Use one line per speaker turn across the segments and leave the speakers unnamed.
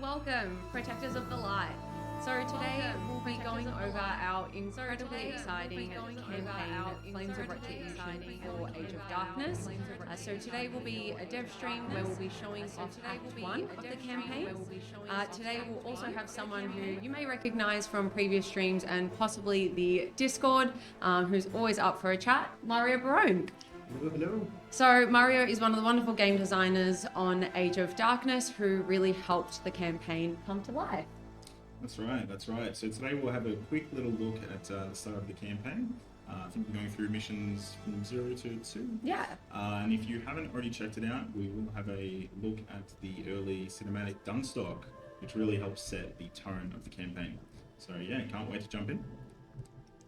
Welcome, protectors of the light. So today we'll be going over our incredibly exciting campaign, Flames of Retribution for Age of Darkness. So today will be a dev stream where we'll be showing off Act 1 of the campaign. Today we'll also have someone who you may recognize from previous streams and possibly the Discord, who's always up for a chat, Mario Barone.
Hello.
So Mario is one of the wonderful game designers on Age of Darkness who really helped the campaign come to life.
That's right. So today we'll have a quick little look at the start of the campaign. I think we're going through missions from 0 to 2.
Yeah.
And if you haven't already checked it out, we will have a look at the early cinematic Dunstock, which really helps set the tone of the campaign. So yeah, can't wait to jump in.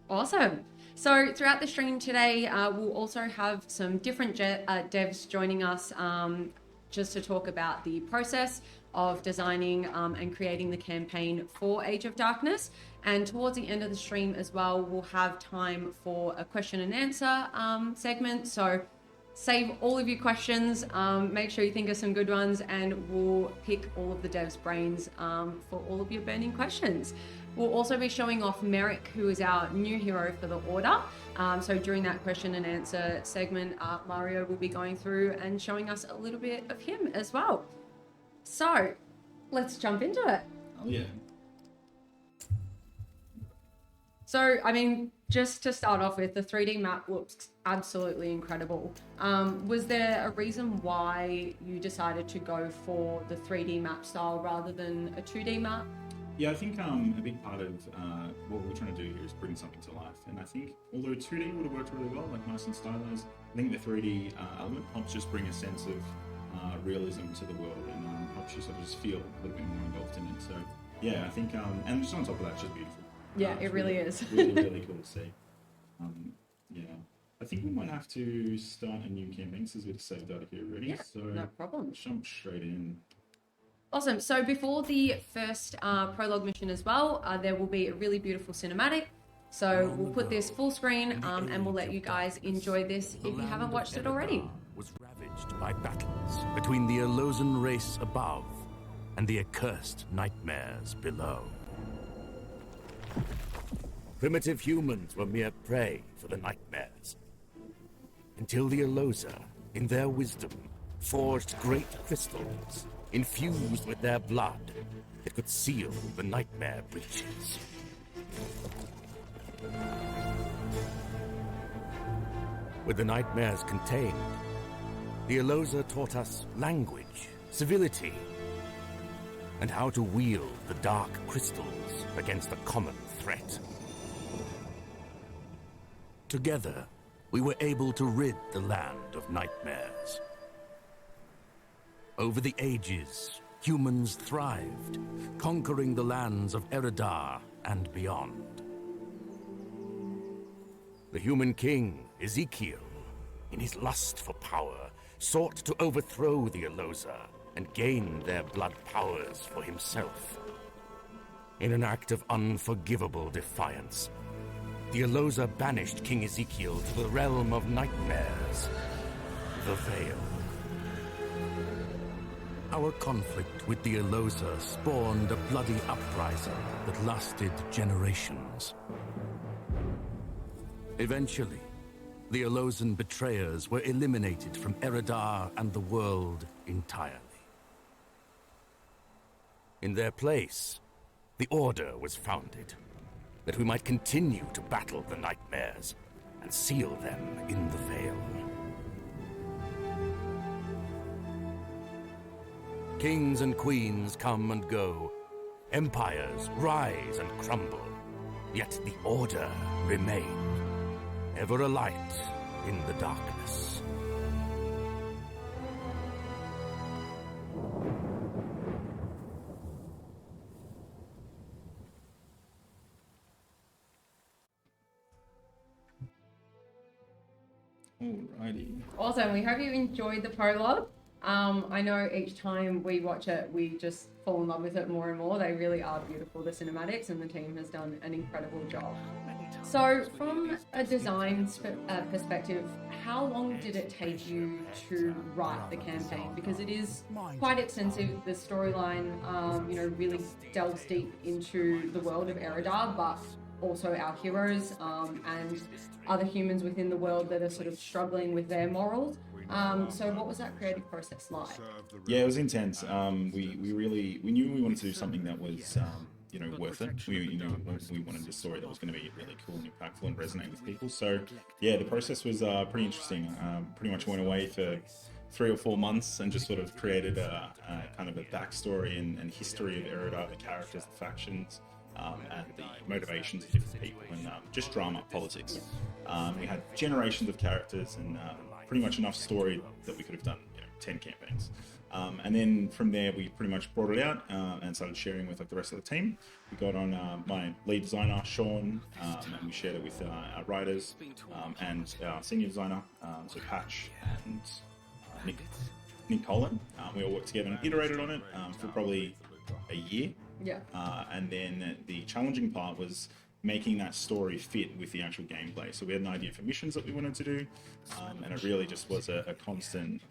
Awesome. So throughout the stream today, we'll also have some different devs joining us just to talk about the process of designing and creating the campaign for Age of Darkness. And towards the end of the stream as well, we'll have time for a question and answer segment. So save all of your questions, make sure you think of some good ones, and we'll pick all of the devs' brains for all of your burning questions. We'll also be showing off Merek, who is our new hero for the Order. So during that question and answer segment, Mario will be going through and showing us a little bit of him as well. So let's jump into it.
Oh yeah.
So, I mean, just to start off with, the 3D map looks absolutely incredible. Was there a reason why you decided to go for the 3D map style rather than a 2D map?
Yeah, I think a big part of what we're trying to do here is bring something to life. And I think although 2D would have worked really well, like nice and stylized, I think the 3D element helps just bring a sense of realism to the world and helps you sort of just feel a little bit more involved in it. So yeah, I think, and just on top of that, it's just beautiful.
Yeah, it really is.
really cool to see. Yeah, I think we might have to start a new campaign since we've saved out of here already.
Yeah,
so
no problem.
Jump straight in.
Awesome. So before the first prologue mission as well, there will be a really beautiful cinematic. So we'll put this full screen and we'll let you guys enjoy this if you haven't watched it already.
Was ravaged by battles between the Elosan race above and the accursed nightmares below. Primitive humans were mere prey for the nightmares, until the Elosa, in their wisdom, forged great crystals infused with their blood that could seal the nightmare breaches. With the nightmares contained, the Elosa taught us language, civility, and how to wield the dark crystals against a common threat. Together, we were able to rid the land of nightmares. Over the ages, humans thrived, conquering the lands of Erodar and beyond. The human king, Ezekiel, in his lust for power, sought to overthrow the Elosa and gain their blood powers for himself. In an act of unforgivable defiance, the Elosa banished King Ezekiel to the realm of nightmares, the Veil. Our conflict with the Elosa spawned a bloody uprising that lasted generations. Eventually, the Elosan betrayers were eliminated from Erodar and the world entirely. In their place, the Order was founded, that we might continue to battle the nightmares and seal them in the Veil. Kings and queens come and go, empires rise and crumble, yet the Order remain, ever a light in the darkness.
Alrighty.
Awesome. We hope you enjoyed the prologue. I know each time we watch it, we just fall in love with it more and more. They really are beautiful, the cinematics, and the team has done an incredible job. So, from a design perspective, how long did it take you to write the campaign? Because it is quite extensive. The storyline, really delves deep into the world of Erodar, but also our heroes and other humans within the world that are sort of struggling with their morals. So, what was that creative process like?
Yeah, it was intense. We knew we wanted to do something that was worth it. We wanted a story that was going to be really cool and impactful and resonate with people. So yeah, the process was pretty interesting. Pretty much went away for 3 or 4 months and just sort of created a kind of a backstory and history of Erodar, the characters, the factions, and the motivations of different people, and just drama, politics. We had generations of characters and pretty much enough story that we could have done 10 campaigns. And then from there, we pretty much brought it out and started sharing with the rest of the team. We got on my lead designer, Sean, and we shared it with our writers and our senior designer, so Patch and Nick Colin. We all worked together and iterated on it for probably a year.
Yeah.
And then the challenging part was making that story fit with the actual gameplay. So we had an idea for missions that we wanted to do, and it really just was a constant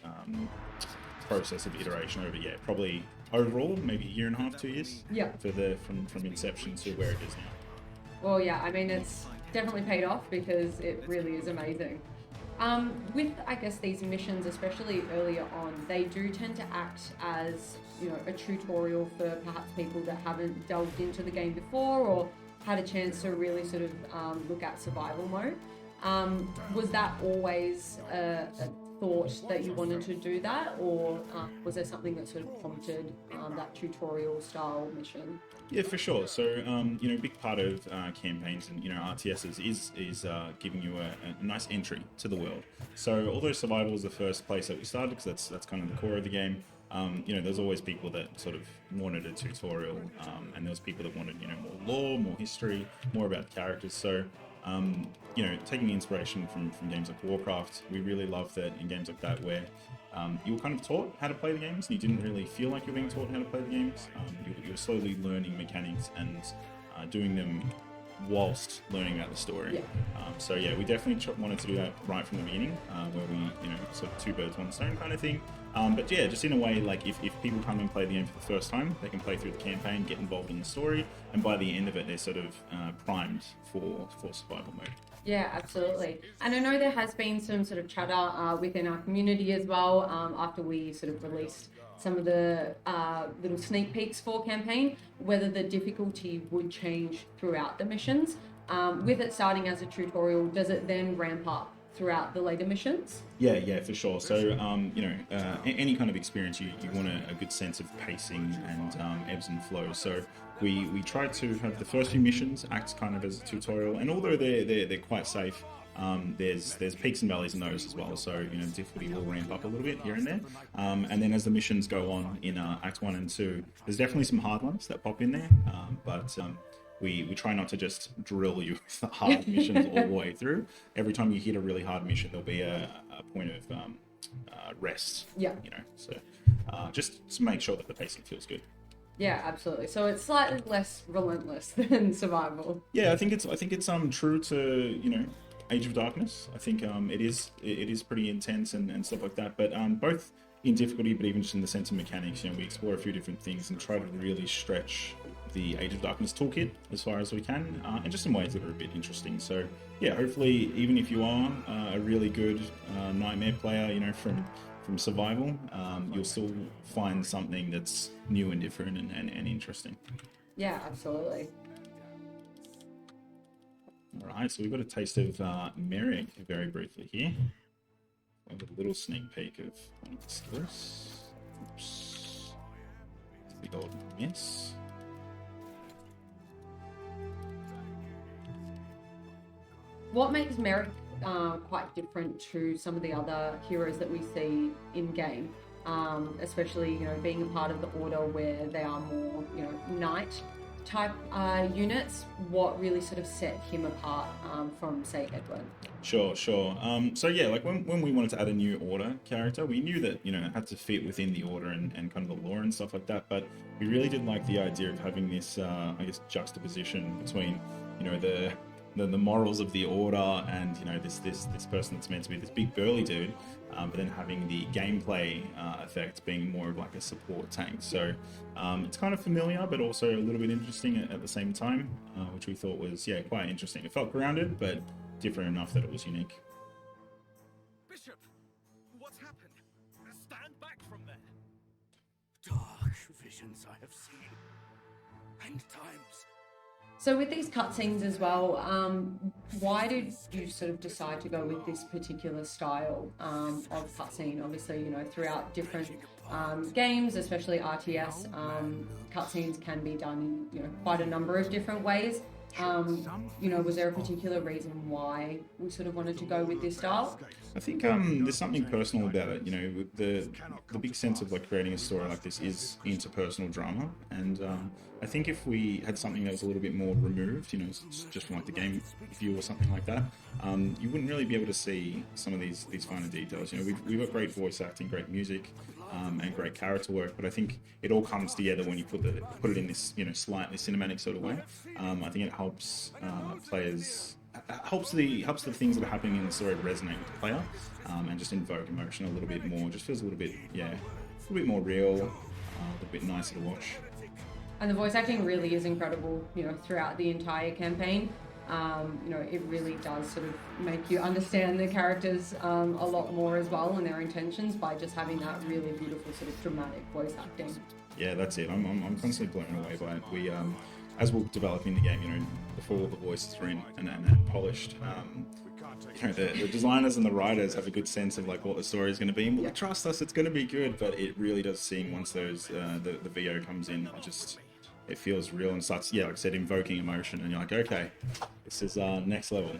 process of iteration over, probably overall maybe 1.5 to 2 years.
Yeah.
For from inception to where it is now.
Well, yeah, I mean, it's definitely paid off because it really is amazing. With, I guess, these missions, especially earlier on, they do tend to act as, a tutorial for perhaps people that haven't delved into the game before or had a chance to really sort of look at survival mode. Was that always a thought that you wanted to do that, or was there something that sort of prompted that tutorial style mission?
Yeah, for sure. So, a big part of campaigns and RTSs is giving you a nice entry to the world. So, although survival is the first place that we started, because that's kind of the core of the game. There's always people that sort of wanted a tutorial, and there's people that wanted more lore, more history, more about the characters. So, taking inspiration from games like Warcraft, we really love that in games like that where you were kind of taught how to play the games, and you didn't really feel like you were being taught how to play the games. You were slowly learning mechanics and doing them whilst learning about the story.
Yeah.
We definitely wanted to do that right from the beginning, where we, sort of 2 birds, 1 stone kind of thing. But yeah, just in a way, like if people come and play the game for the first time, they can play through the campaign, get involved in the story, and by the end of it, they're sort of primed for survival mode.
Yeah, absolutely. And I know there has been some sort of chatter within our community as well after we sort of released some of the little sneak peeks for campaign, whether the difficulty would change throughout the missions. With it starting as a tutorial, does it then ramp up throughout the later missions?
Yeah, for sure. So, any kind of experience, you want a good sense of pacing and ebbs and flows. So we try to have the first few missions act kind of as a tutorial, and although they're quite safe, there's peaks and valleys in those as well. So difficulty will ramp up a little bit here and there, and then as the missions go on in Act 1 and 2, there's definitely some hard ones that pop in there, but we try not to just drill you with the hard missions all the way through. Every time you hit a really hard mission, there'll be a point of rest.
Yeah.
So just to make sure that the pacing feels good.
Yeah, absolutely. So it's slightly less relentless than survival.
Yeah, I think it's true to Age of Darkness. I think it is pretty intense and stuff like that. But both in difficulty, but even just in the sense of mechanics, we explore a few different things and try to really stretch the Age of Darkness toolkit as far as we can, and just in ways that are a bit interesting. So yeah, hopefully, even if you are a really good Nightmare player, from survival, you'll still find something that's new and different and interesting.
Yeah, absolutely.
All right, so we've got a taste of Merek very briefly here. A little sneak peek of one of the skills. Oops. Big old miss.
What makes Merek quite different to some of the other heroes that we see in game, especially being a part of the Order where they are more knight type units? What really sort of set him apart from, say, Edwin?
Sure. So yeah, like when we wanted to add a new Order character, we knew that it had to fit within the Order and kind of the lore and stuff like that. But we really did like the idea of having this, I guess, juxtaposition between the the morals of the Order, and this person that's meant to be this big burly dude, but then having the gameplay effect being more of like a support tank. So it's kind of familiar, but also a little bit interesting at the same time, which we thought was quite interesting. It felt grounded, but different enough that it was unique.
Bishop, what's happened? Stand back from there.
Dark visions I have seen. End times.
So with these cutscenes as well, why did you sort of decide to go with this particular style of cutscene? Obviously, throughout different games, especially RTS, cutscenes can be done in quite a number of different ways. Was there a particular reason why we sort of wanted to go with this style?
I think there's something personal about it. The big sense of like creating a story like this is interpersonal drama, and I think if we had something that was a little bit more removed, just from like the game view or something like that, you wouldn't really be able to see some of these finer details. We've got great voice acting, great music, and great character work, but I think it all comes together when you put it in this slightly cinematic sort of way. I think it helps players. Helps the things that are happening in the story resonate with the player, and just invoke emotion a little bit more. Just feels a little bit more real, a little bit nicer to watch.
And the voice acting really is incredible, throughout the entire campaign. It really does sort of make you understand the characters a lot more as well, and their intentions, by just having that really beautiful sort of dramatic voice acting. Yeah,
that's it. I'm constantly blown away by it. We as we're developing the game, before all the voices are in and polished, the designers and the writers have a good sense of like what the story is going to be, and trust us, it's going to be good. But it really does seem once those the VO comes in, it feels real and starts, like I said, invoking emotion, and you're like, okay, this is next level.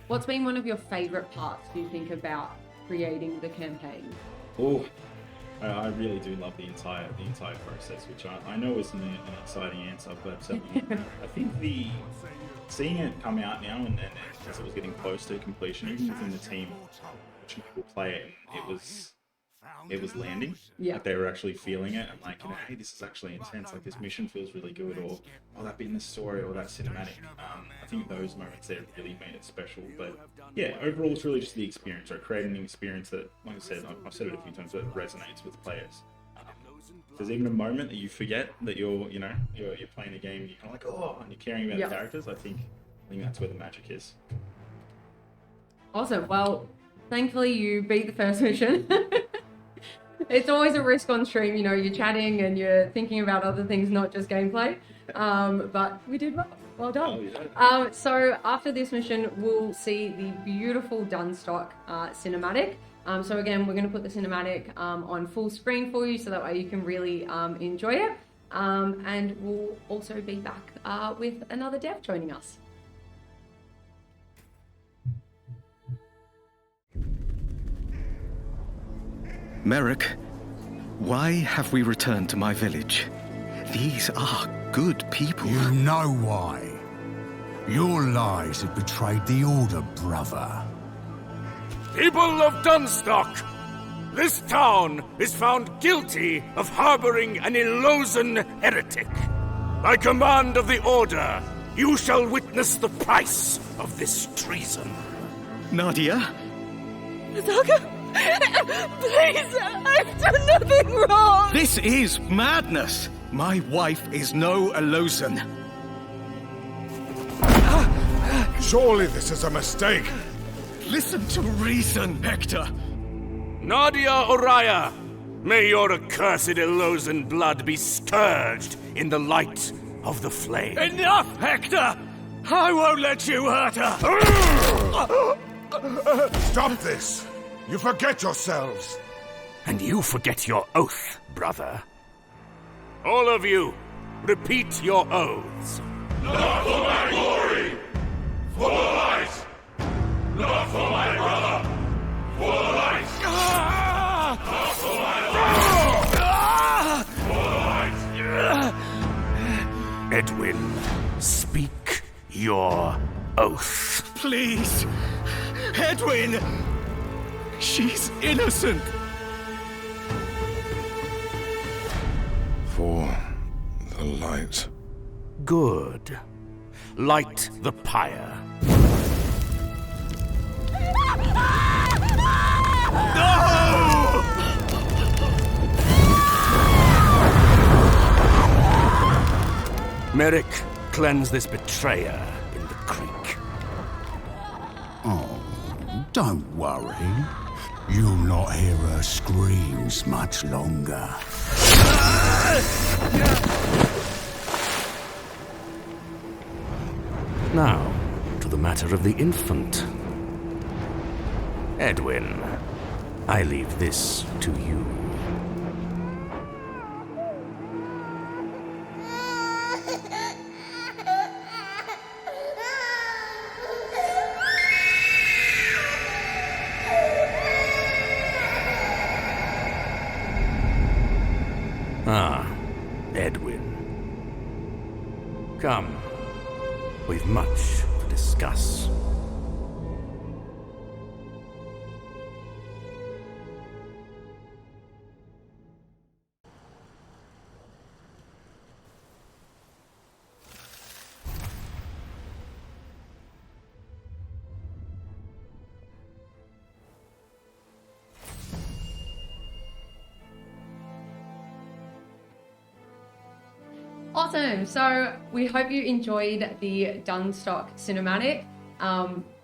What's been one of your favourite parts, do you think, about creating the campaign?
Oh, I really do love the entire process, which I know isn't an exciting answer, but I think seeing it come out now and as it was getting close to completion, even within the team, watching people play it, it was landing. Like they were actually feeling it, and like, hey, this is actually intense. Like this mission feels really good, or that bit in the story, or that cinematic. I think those moments there really made it special. But overall, it's really just the experience, or creating an experience that, like I said, I've said it a few times, that resonates with players. If there's even a moment that you forget that you're playing a game, you're kind of like, oh, and you're caring about the characters. I think that's where the magic is.
Awesome. Well, thankfully you beat the first mission. It's always a risk on stream, you're chatting and you're thinking about other things, not just gameplay. But we did well. Well done. Oh, yeah. So after this mission, we'll see the beautiful Dunstock cinematic. So again, we're going to put the cinematic on full screen for you, so that way you can really enjoy it. And we'll also be back with another dev joining us.
Merek, why have we returned to my village? These are good people.
You know why. Your lies have betrayed the Order, brother.
People of Dunstock, this town is found guilty of harboring an Elosan heretic. By command of the Order, you shall witness the price of this treason.
Nadia?
Zaga? Please, I've done nothing wrong!
This is madness! My wife is no Elosan.
Surely this is a mistake.
Listen to reason, Hector.
Nadia Oraya, may your accursed Elosan blood be scourged in the light of the flame.
Enough, Hector! I won't let you hurt her!
Stop this! You forget yourselves!
And you forget your oath, brother. All of you, repeat your oaths.
Not for my glory! For the light! Not for my brother! For the light! Not for my life! For the light!
your oath.
Please! Edwin! She's innocent!
For the light.
Good. Light the pyre. Merek, cleanse this betrayer in the creek.
Oh, don't worry. You'll not hear her screams much longer.
Now, to the matter of the infant. Edwin, I leave this to you. Ah, Edwin. Come. We've much to discuss.
Awesome. So we hope you enjoyed the Dunstock cinematic.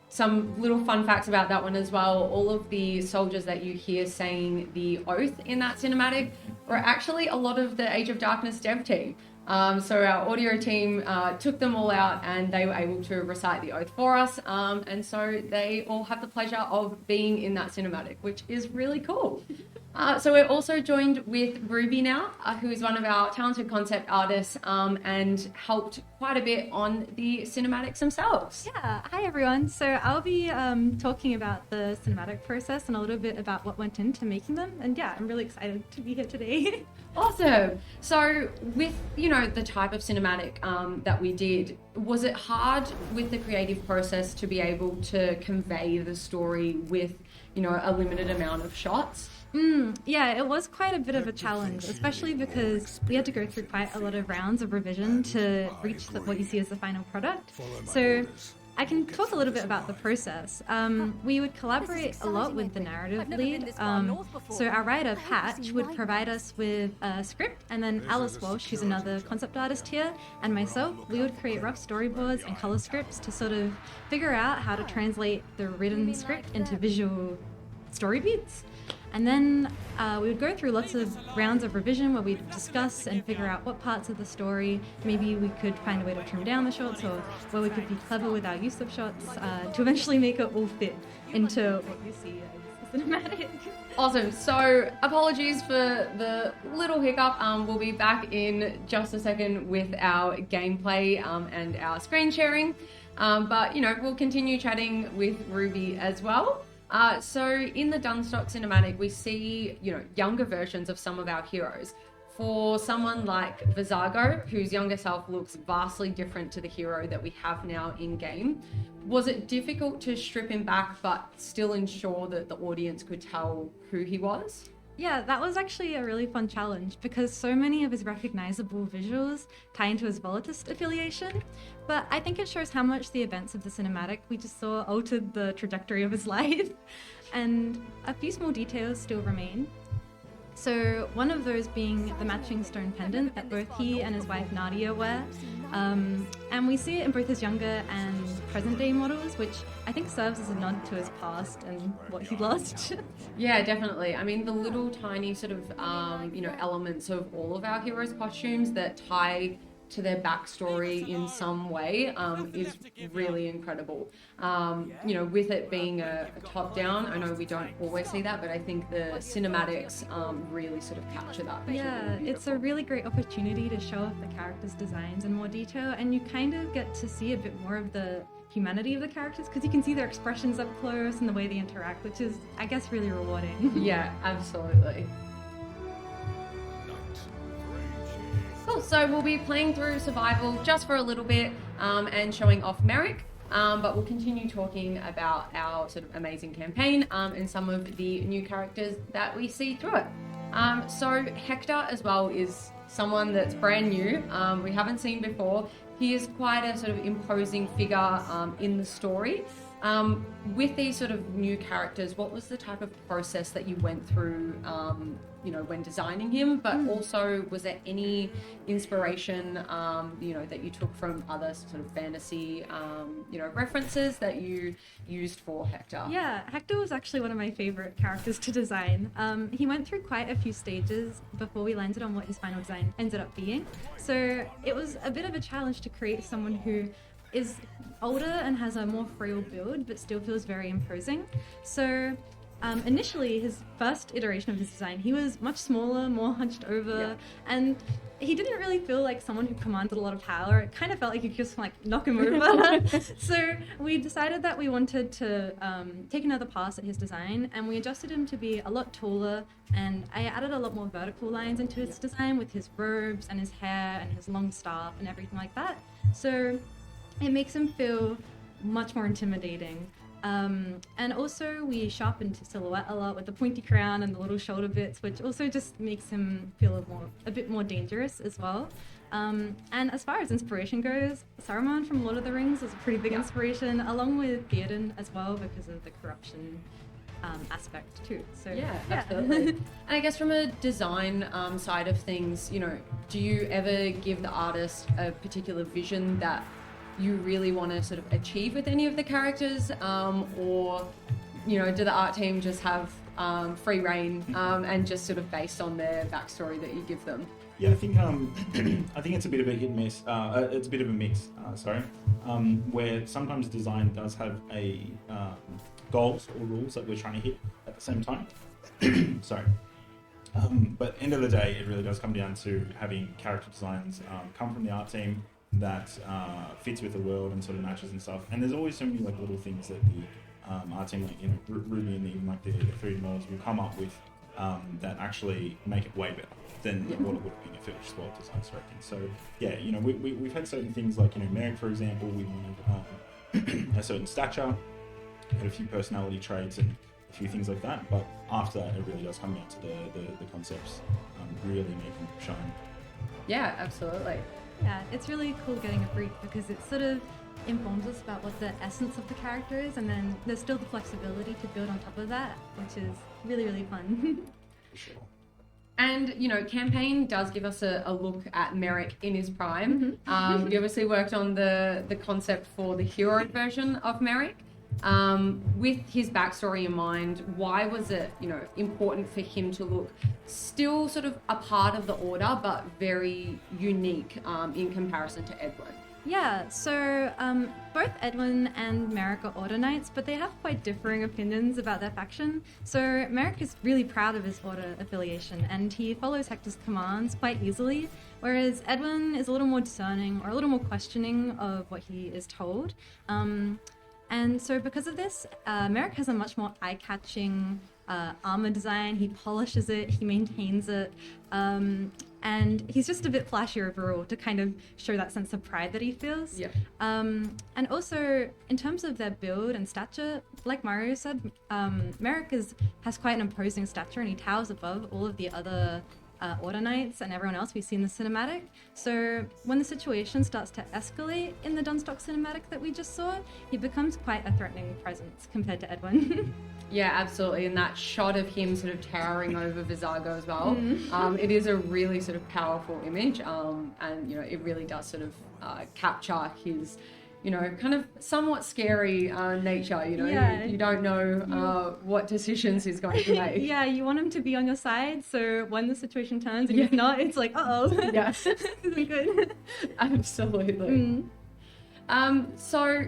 Some little fun facts about that one as well. All of the soldiers that you hear saying the oath in that cinematic were actually a lot of the Age of Darkness dev team. So our audio team took them all out and they were able to recite the oath for us. And so they all have the pleasure of being in that cinematic, which is really cool. So we're also joined with Ruby now, who is one of our talented concept artists and helped quite a bit on the cinematics themselves.
Yeah, hi everyone. So I'll be talking about the cinematic process and a little bit about what went into making them. And yeah, I'm really excited to be here today.
Awesome. So with, the type of cinematic that we did, was it hard with the creative process to be able to convey the story with, a limited amount of shots?
Yeah, it was quite a bit of a challenge, especially because we had to go through quite a lot of rounds of revision to reach what you see as the final product. So I can talk a little bit about the process. We would collaborate a lot with the narrative lead. So our writer, Patch, would provide us with a script, and then Alice Walsh, who's another concept artist here, and myself, we would create rough storyboards and color scripts to sort of figure out how to translate the written script into visual story beats. And then we would go through lots of rounds of revision where we'd discuss and figure out what parts of the story maybe we could find a way to trim down the shots, or where we could be clever with our use of shots to eventually make it all fit into what you see as cinematic.
Awesome. So apologies for the little hiccup. We'll be back in just a second with our gameplay and our screen sharing. But, we'll continue chatting with Ruby as well. So in the Dunstock cinematic, we see, younger versions of some of our heroes. For someone like Vizago, whose younger self looks vastly different to the hero that we have now in game, was it difficult to strip him back but still ensure that the audience could tell who he was?
Yeah, that was actually a really fun challenge because so many of his recognizable visuals tie into his Volitist affiliation, but I think it shows how much the events of the cinematic we just saw altered the trajectory of his life, and a few small details still remain. So one of those being the matching stone pendant that both he and his wife Nadia wear. And we see it in both his younger and present day models, which I think serves as a nod to his past and what he lost.
Yeah, definitely. I mean, the little tiny sort of, elements of all of our heroes' costumes that tie to their backstory in some way is really incredible. With it being a top-down, I know we don't always see that, but I think the cinematics really sort of capture that.
Yeah, it's a really great opportunity to show off the characters' designs in more detail, and you kind of get to see a bit more of the humanity of the characters because you can see their expressions up close and the way they interact, which is, I guess, really rewarding.
Yeah, absolutely. Cool, so we'll be playing through Survival just for a little bit. and showing off Merek. But we'll continue talking about our sort of amazing campaign and some of the new characters that we see through it. So Hector as well is someone that's brand new. We haven't seen before. He is quite a sort of imposing figure in the story. With these sort of new characters, what was the type of process that you went through, when designing him? But also, was there any inspiration, that you took from other sort of fantasy, references that you used for Hector?
Yeah, Hector was actually one of my favorite characters to design. He went through quite a few stages before we landed on what his final design ended up being. So it was a bit of a challenge to create someone who is older and has a more frail build, but still feels very imposing. So initially, his first iteration of his design, he was much smaller, more hunched over, and he didn't really feel like someone who commanded a lot of power. It kind of felt like you could just knock him over. So we decided that we wanted to take another pass at his design, and we adjusted him to be a lot taller, and I added a lot more vertical lines into his design with his robes and his hair and his long staff and everything like that. So it makes him feel much more intimidating. And also we sharpened his silhouette a lot with the pointy crown and the little shoulder bits, which also just makes him feel a bit more dangerous as well. And as far as inspiration goes, Saruman from Lord of the Rings was a pretty big inspiration, along with Theoden as well, because of the corruption aspect too. So
yeah, absolutely. And I guess from a design side of things, do you ever give the artist a particular vision that you really want to sort of achieve with any of the characters, or do the art team just have free reign and just sort of based on their backstory that you give them?
Yeah, I think I think it's a bit of a hit and miss. It's a bit of a mix. Where sometimes design does have a goals or rules that we're trying to hit at the same time. Sorry. But end of the day, it really does come down to having character designs come from the art team that fits with the world and sort of matches and stuff. And there's always so many little things that the art team, Ruby and even the 3D models will come up with that actually make it way better than what it would have been if it was just well designed, I reckon. So yeah, we've had certain things like Merek, for example. We wanted a certain stature, had a few personality traits and a few things like that. But after that, it really does come down to the concepts really making them shine.
Yeah, absolutely.
Yeah, it's really cool getting a brief because it sort of informs us about what the essence of the character is, and then there's still the flexibility to build on top of that, which is really, really fun.
For sure.
And, campaign does give us a look at Merek in his prime. We obviously worked on the concept for the hero version of Merek. With his backstory in mind, why was it, important for him to look still sort of a part of the Order, but very unique in comparison to Edwin?
Yeah, so both Edwin and Merek are Order Knights, but they have quite differing opinions about their faction. So Merek is really proud of his Order affiliation, and he follows Hector's commands quite easily, whereas Edwin is a little more discerning or a little more questioning of what he is told. And so because of this, Merek has a much more eye-catching armor design. He polishes it, he maintains it, and he's just a bit flashy overall to kind of show that sense of pride that he feels.
Yeah.
And also, in terms of their build and stature, like Mario said, Merek has quite an imposing stature and he towers above all of the other Order Knights and everyone else we see in the cinematic. So when the situation starts to escalate in the Dunstock cinematic that we just saw, he becomes quite a threatening presence compared to Edwin.
Yeah, absolutely. And that shot of him sort of towering over Vizago as well, it is a really sort of powerful image, and it really does sort of capture his kind of somewhat scary nature.
Yeah.
You don't know what decisions he's going to make.
Yeah, you want him to be on your side, so when the situation turns and if not, it's like, uh-oh.
Yeah.
This isn't good.
Absolutely. So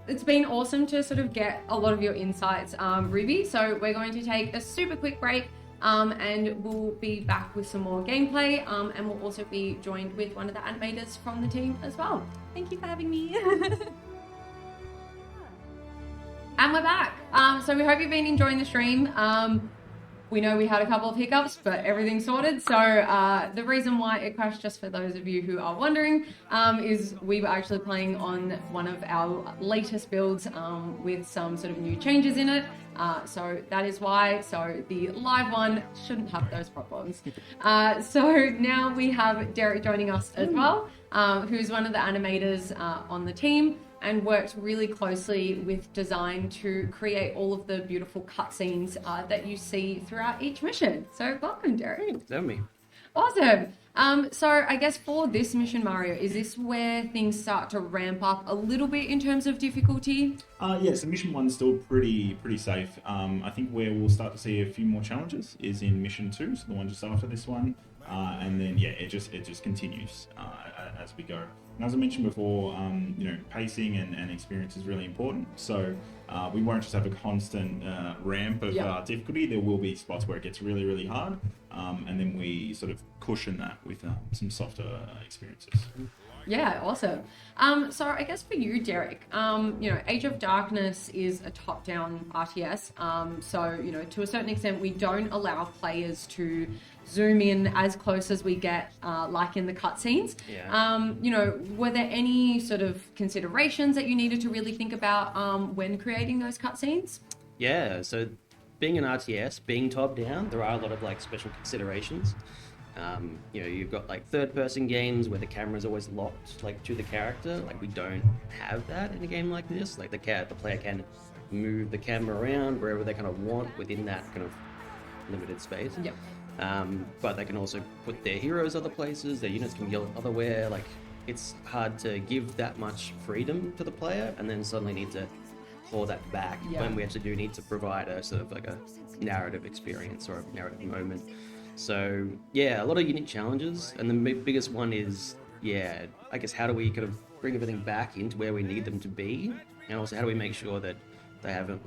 it's been awesome to sort of get a lot of your insights, Ruby. So we're going to take a super quick break. And we'll be back with some more gameplay, and we'll also be joined with one of the animators from the team as well.
Thank you for having me.
And we're back. So we hope you've been enjoying the stream. We know we had a couple of hiccups, but everything's sorted. So the reason why it crashed, just for those of you who are wondering, is we were actually playing on one of our latest builds with some sort of new changes in it. So that is why. So the live one shouldn't have those problems. So now we have Derek joining us as well, who's one of the animators on the team, and worked really closely with design to create all of the beautiful cutscenes that you see throughout each mission. So welcome, Derek.
Thanks for having me.
Awesome. So I guess for this mission, Mario, is this where things start to ramp up a little bit in terms of difficulty?
Yeah, so mission 1's still pretty safe. I think where we'll start to see a few more challenges is in mission 2, so the one just after this one. And then, yeah, it just continues as we go. And as I mentioned before, pacing and experience is really important. So we won't just have a constant ramp of difficulty. There will be spots where it gets really, really hard. And then we sort of cushion that with some softer experiences.
Yeah, awesome. So I guess for you, Derek, Age of Darkness is a top-down RTS. So, to a certain extent, we don't allow players to zoom in as close as we get, like in the cutscenes.
Yeah.
Were there any sort of considerations that you needed to really think about when creating those cutscenes?
Yeah, so being an RTS, being top-down, there are a lot of special considerations. You've got third-person games where the camera's always locked to the character. We don't have that in a game like this. The player can move the camera around wherever they kind of want within that kind of limited space.
Yep.
But they can also put their heroes other places. Their units can be otherwhere. It's hard to give that much freedom to the player and then suddenly need to claw that back when we actually do need to provide a sort of a narrative experience or a narrative moment. So, yeah, a lot of unique challenges, and the biggest one is, I guess how do we kind of bring everything back into where we need them to be, and also how do we make sure that they haven't,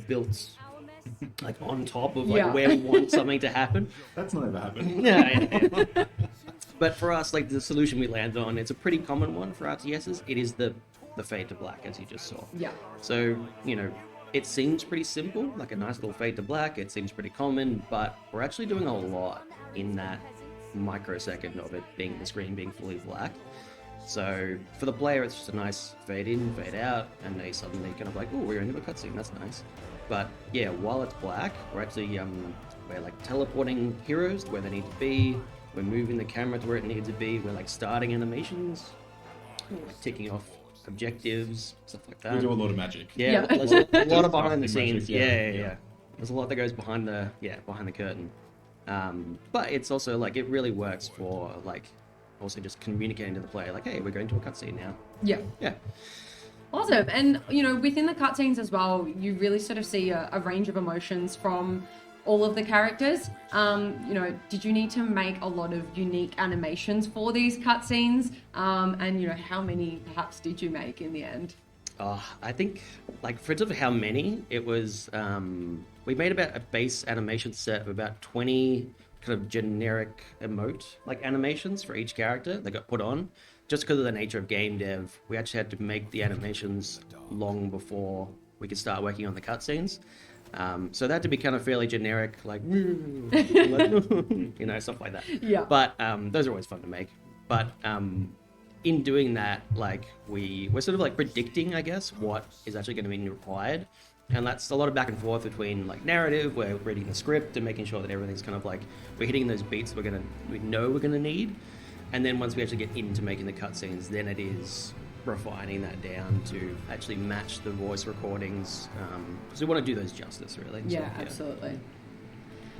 built, on top of, where we want something to happen.
That's not ever happened.
Yeah. But for us, the solution we landed on, it's a pretty common one for RTSs. It is the fade to black, as you just saw.
Yeah.
So, it seems pretty simple, a nice little fade to black. It seems pretty common, but we're actually doing a lot in that microsecond of it being the screen being fully black. So for the player, it's just a nice fade in, fade out, and they suddenly kind of oh, we're into a cutscene. That's nice. But yeah, while it's black, we're actually we're teleporting heroes to where they need to be. We're moving the camera to where it needs to be. We're starting animations, ticking off objectives, stuff like that.
We do a lot of magic.
Yeah, there's a lot of behind the
Magic,
scenes.
yeah.
Yeah. There's a lot that goes behind the curtain. But it's also it really works for also just communicating to the player hey, we're going to a cutscene now.
Yeah.
Yeah.
Awesome. And, within the cutscenes as well, you really sort of see a range of emotions from all of the characters. Did you need to make a lot of unique animations for these cutscenes? And, how many perhaps did you make in the end?
I think, for terms of how many, it was, we made about a base animation set of about 20 kind of generic emote, animations for each character that got put on. Just because of the nature of game dev, we actually had to make the animations long before we could start working on the cutscenes. So that had to be kind of fairly generic, stuff like that.
Yeah.
But those are always fun to make. But in doing that, we're sort of predicting, I guess, what is actually going to be required. And that's a lot of back and forth between narrative, we're reading the script and making sure that everything's kind of we're hitting those beats we know we're gonna need. And then once we actually get into making the cutscenes, then it is refining that down to actually match the voice recordings. Because we want to do those justice, really.
Yeah, so, absolutely.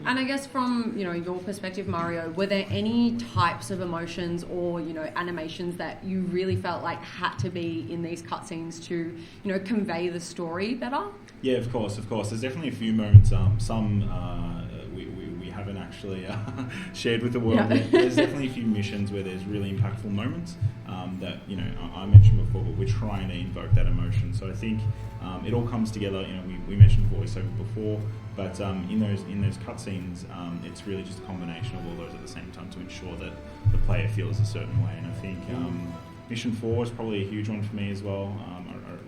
And I guess from, your perspective, Mario, were there any types of emotions or, animations that you really felt had to be in these cutscenes to, convey the story better?
Yeah, of course. There's definitely a few moments. Some we haven't actually shared with the world. Yeah. There's definitely a few missions where there's really impactful moments that I mentioned before, but we're trying to invoke that emotion. So I think it all comes together. We mentioned voiceover before, but in those cutscenes, it's really just a combination of all those at the same time to ensure that the player feels a certain way. And I think Mission 4 is probably a huge one for me as well. I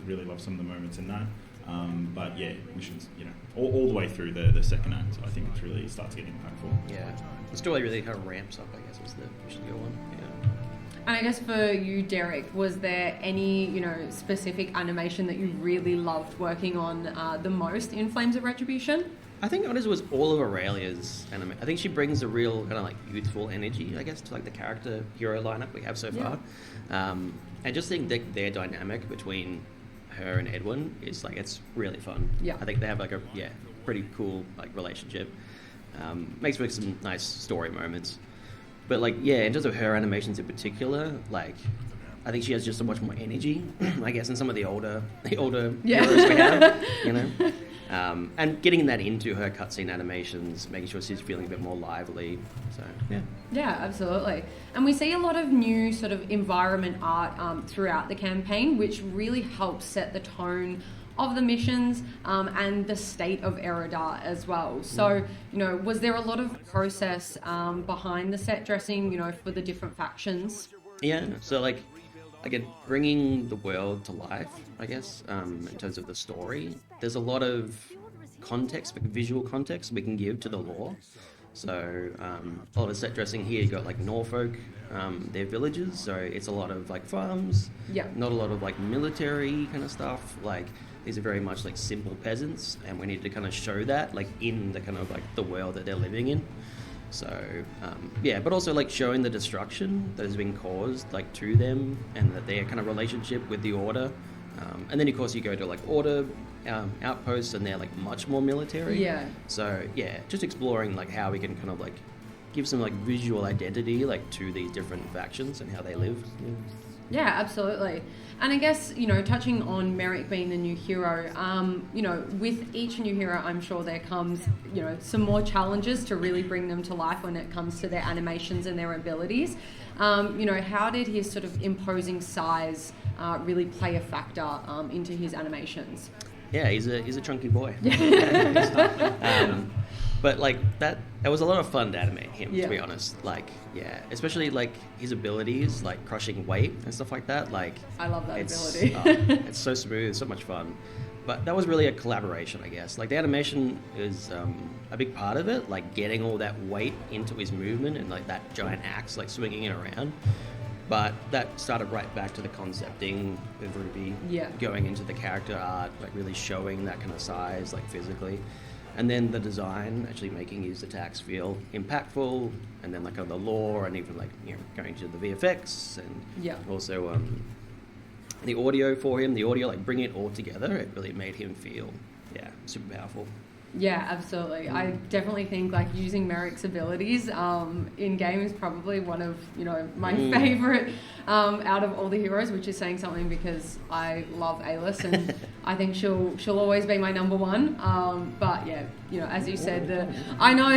really love some of the moments in that. But yeah, missions, all the way through the second act, I think it really starts getting impactful.
Yeah, the story really kind of ramps up, I guess, as the missions go on. Yeah.
And I guess for you, Derek, was there any, specific animation that you really loved working on the most in Flames of Retribution?
I think honestly was all of Aurelia's anime. I think she brings a real kind of like youthful energy, I guess, to like the character hero lineup we have so far. And just think that their dynamic between her and Edwin is like, it's really fun.
Yeah.
I think they have like a pretty cool like relationship. Makes for some nice story moments. But like, yeah, in terms of her animations in particular, like I think she has just so much more energy, I guess, than some of the older heroes we have, and getting that into her cutscene animations, making sure she's feeling a bit more lively. So yeah.
Yeah, absolutely. And we see a lot of new sort of environment art throughout the campaign, which really helps set the tone of the missions and the state of Erodar as well. So, was there a lot of process behind the set dressing, for the different factions?
Yeah, so like, again, bringing the world to life, I guess, in terms of the story, there's a lot of context, like visual context we can give to the lore. So a lot of set dressing here, you got like Norfolk, their villages, so it's a lot of like farms, not a lot of like military kind of stuff. Like these are very much like simple peasants, and we need to kind of show that like in the kind of like the world that they're living in. So but also like showing the destruction that has been caused like to them, and that their kind of relationship with the Order. And then of course you go to like Order outposts, and they're like much more military.
Yeah.
So yeah, just exploring like how we can kind of like give some like visual identity like to these different factions and how they live.
Yeah, absolutely. And I guess, touching on Merek being the new hero, with each new hero, I'm sure there comes, some more challenges to really bring them to life when it comes to their animations and their abilities. How did his sort of imposing size really play a factor into his animations?
Yeah, he's a chunky boy. But like that was a lot of fun to animate him, to be honest. Like, yeah, especially like his abilities, like crushing weight and stuff like that. Like,
I love that ability.
It's so smooth, so much fun. But that was really a collaboration, I guess. Like the animation is a big part of it, like getting all that weight into his movement and like that giant axe, like swinging it around. But that started right back to the concepting with Ruby, going into the character art, like really showing that kind of size, like physically. And then the design, actually making his attacks feel impactful, and then like the lore, and even like going to the VFX, and also the audio for him. The audio, like bringing it all together, it really made him feel super powerful.
Yeah, absolutely. I definitely think like using Merek's abilities in game is probably one of my favorite out of all the heroes, which is saying something because I love Alice and I think she'll always be my number one. But yeah, as you said, I know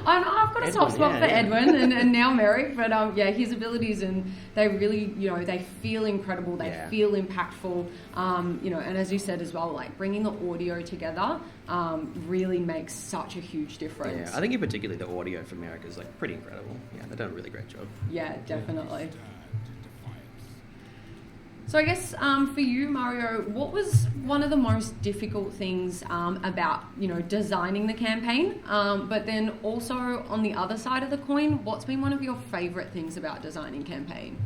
I've got a soft spot for Edwin and now Merek, but his abilities, and they really they feel incredible, they feel impactful, and as you said as well, like bringing the audio together really makes such a huge difference.
Yeah, I think in particular the audio for Merek is like pretty incredible. Yeah, they've done a really great job.
Yeah, definitely. So I guess for you, Mario, what was one of the most difficult things about designing the campaign? But then also on the other side of the coin, what's been one of your favourite things about designing campaign?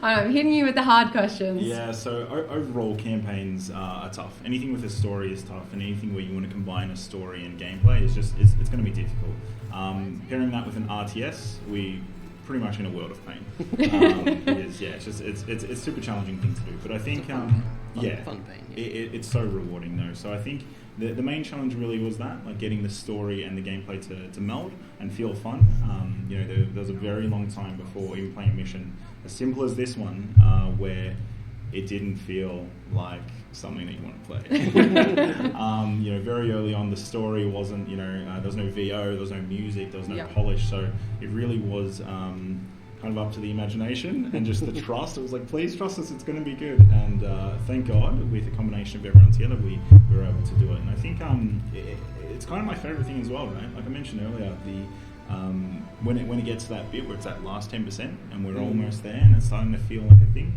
I'm hitting you with the hard questions.
Yeah, so overall campaigns are tough. Anything with a story is tough, and anything where you want to combine a story and gameplay is just it's going to be difficult. Pairing that with an RTS, we pretty much in a world of pain. It's super challenging thing to do. But I think
fun pain. Yeah.
It's so rewarding though. So I think the main challenge really was that, like getting the story and the gameplay to meld and feel fun. There was a very long time before even playing a mission as simple as this one, where it didn't feel like something that you want to play. Very early on, the story wasn't, there was no VO, there was no music, there was no polish, so it really was kind of up to the imagination and just the trust. It was like, please trust us, it's going to be good. And thank God, with a combination of everyone together, we were able to do it. And I think it's kind of my favourite thing as well, right? Like I mentioned earlier, when it gets to that bit where it's that last 10% and we're almost there and it's starting to feel like a thing,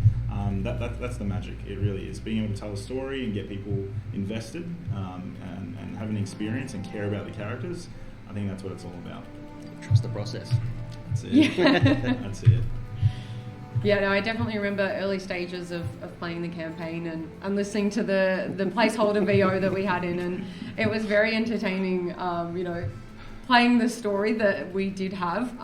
that's the magic. It really is being able to tell a story and get people invested and have an experience and care about the characters. I think that's what it's all about.
Trust the process.
That's it. That's it.
Yeah, no, I definitely remember early stages of playing the campaign and listening to the placeholder VO that we had in, and it was very entertaining, playing the story that we did have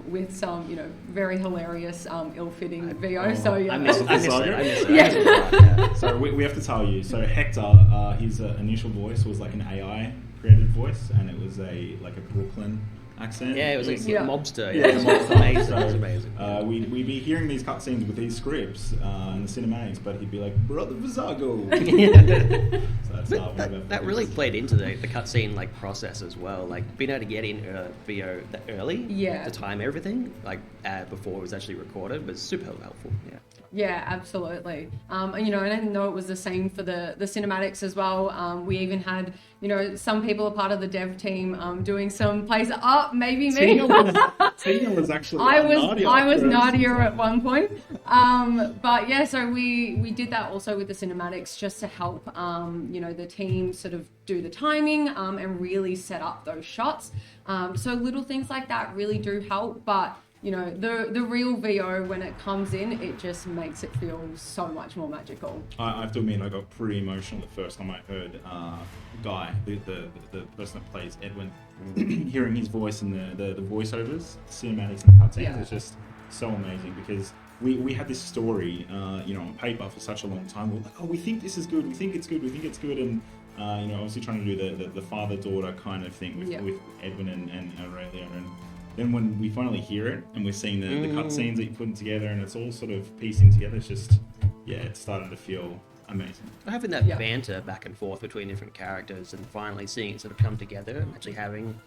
with some, very hilarious, ill-fitting VO. So yeah,
I miss it.
Yeah.
So we have to tell you. So Hector, his initial voice was like an AI created voice, and it was a Brooklyn accent.
Yeah, it was like mobster.
Yeah,
mobster. Amazing. It was amazing.
We'd be hearing these cutscenes with these scripts and the cinematics, but he'd be like, "Brother Vizago." So
that really played into the cutscene process as well. Like being able to get in VO that early, to time everything before it was actually recorded was super helpful. Yeah.
Yeah, absolutely. And I know it was the same for the cinematics as well. We even had, some people are part of the dev team doing some plays. Maybe me.
Teena was actually.
I was Nadia at one point. But yeah, so we did that also with the cinematics just to help, the team sort of do the timing and really set up those shots. So little things like that really do help, but. The real VO, when it comes in, it just makes it feel so much more magical. I
have to admit, I got pretty emotional the first time I heard Guy, the person that plays Edwin, hearing his voice in the voiceovers, cinematics and cutscenes. Yeah. It's just so amazing because we had this story, on paper for such a long time. We're like, we think this is good, we think it's good, and obviously trying to do the father-daughter kind of thing with Edwin and Aurelia. And then when we finally hear it and we're seeing the cutscenes that you're putting together and it's all sort of piecing together, it's just, it's starting to feel amazing.
Having that banter back and forth between different characters and finally seeing it sort of come together and actually having,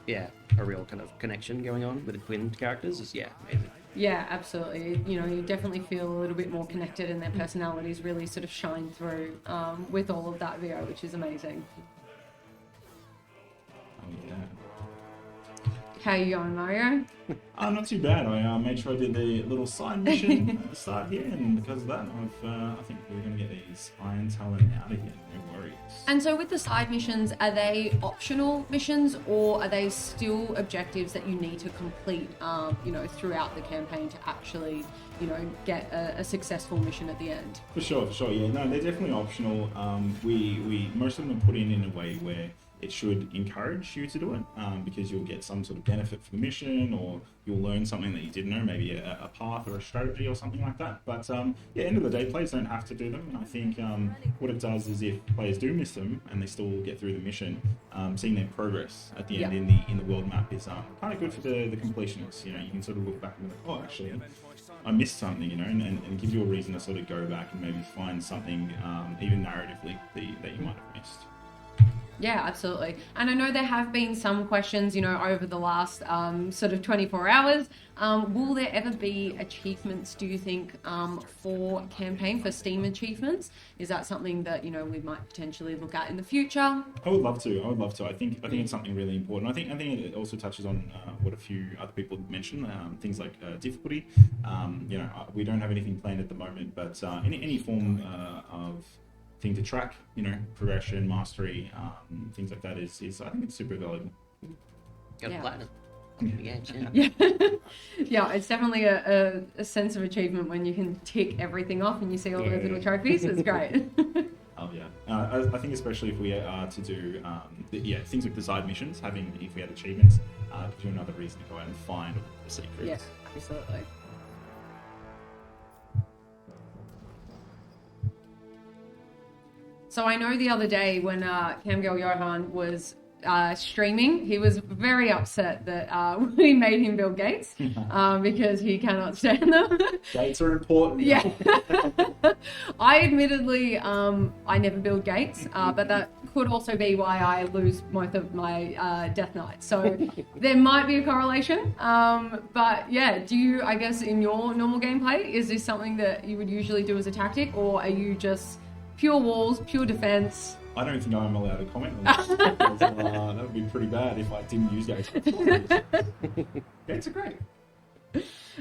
a real kind of connection going on with the twin characters is, amazing.
Yeah, absolutely. You definitely feel a little bit more connected and their personalities really sort of shine through with all of that VO, which is amazing.
Oh, yeah.
How you going, Mario?
Not too bad. I made sure I did the little side mission at the start here, and because of that, I think we're going to get these Iron Talon out of here. No worries.
And so with the side missions, are they optional missions, or are they still objectives that you need to complete, throughout the campaign to actually, get a successful mission at the end?
For sure. Yeah, no, they're definitely optional. We most of them are put in a way where it should encourage you to do it because you'll get some sort of benefit for the mission, or you'll learn something that you didn't know, maybe a path or a strategy or something like that. But end of the day, players don't have to do them. And I think what it does is if players do miss them and they still get through the mission, seeing their progress at the end in the world map is kind of good for the completionists. You can sort of look back and be like, actually, I missed something, and give you a reason to sort of go back and maybe find something, even narratively, that you might have missed.
Yeah, absolutely. And I know there have been some questions, over the last sort of 24 hours. Will there ever be achievements, do you think, for campaign, for Steam achievements? Is that something that, we might potentially look at in the future?
I would love to. I think it's something really important. I think it also touches on what a few other people mentioned, things like difficulty. We don't have anything planned at the moment, but any form of thing to track, progression, mastery, things like that is I think it's super valuable.
Got a platinum.
Yeah, it's definitely a sense of achievement when you can tick everything off and you see all those little trophies. It's great.
Oh yeah, I think especially if we are to do things like the side missions, if we had achievements, gives you another reason to go out and find all the secrets.
Yeah, absolutely. So I know the other day when Camgirl Johan was streaming, he was very upset that we made him build gates because he cannot stand them.
Gates are important.
Yeah. I admittedly, I never build gates, but that could also be why I lose most of my Death Knights. So there might be a correlation. But yeah, do you, I guess in your normal gameplay, is this something that you would usually do as a tactic, or are you just pure walls, pure defense.
I don't think I'm allowed to comment on this. Because, that would be pretty bad if I didn't use gates. Gates are great.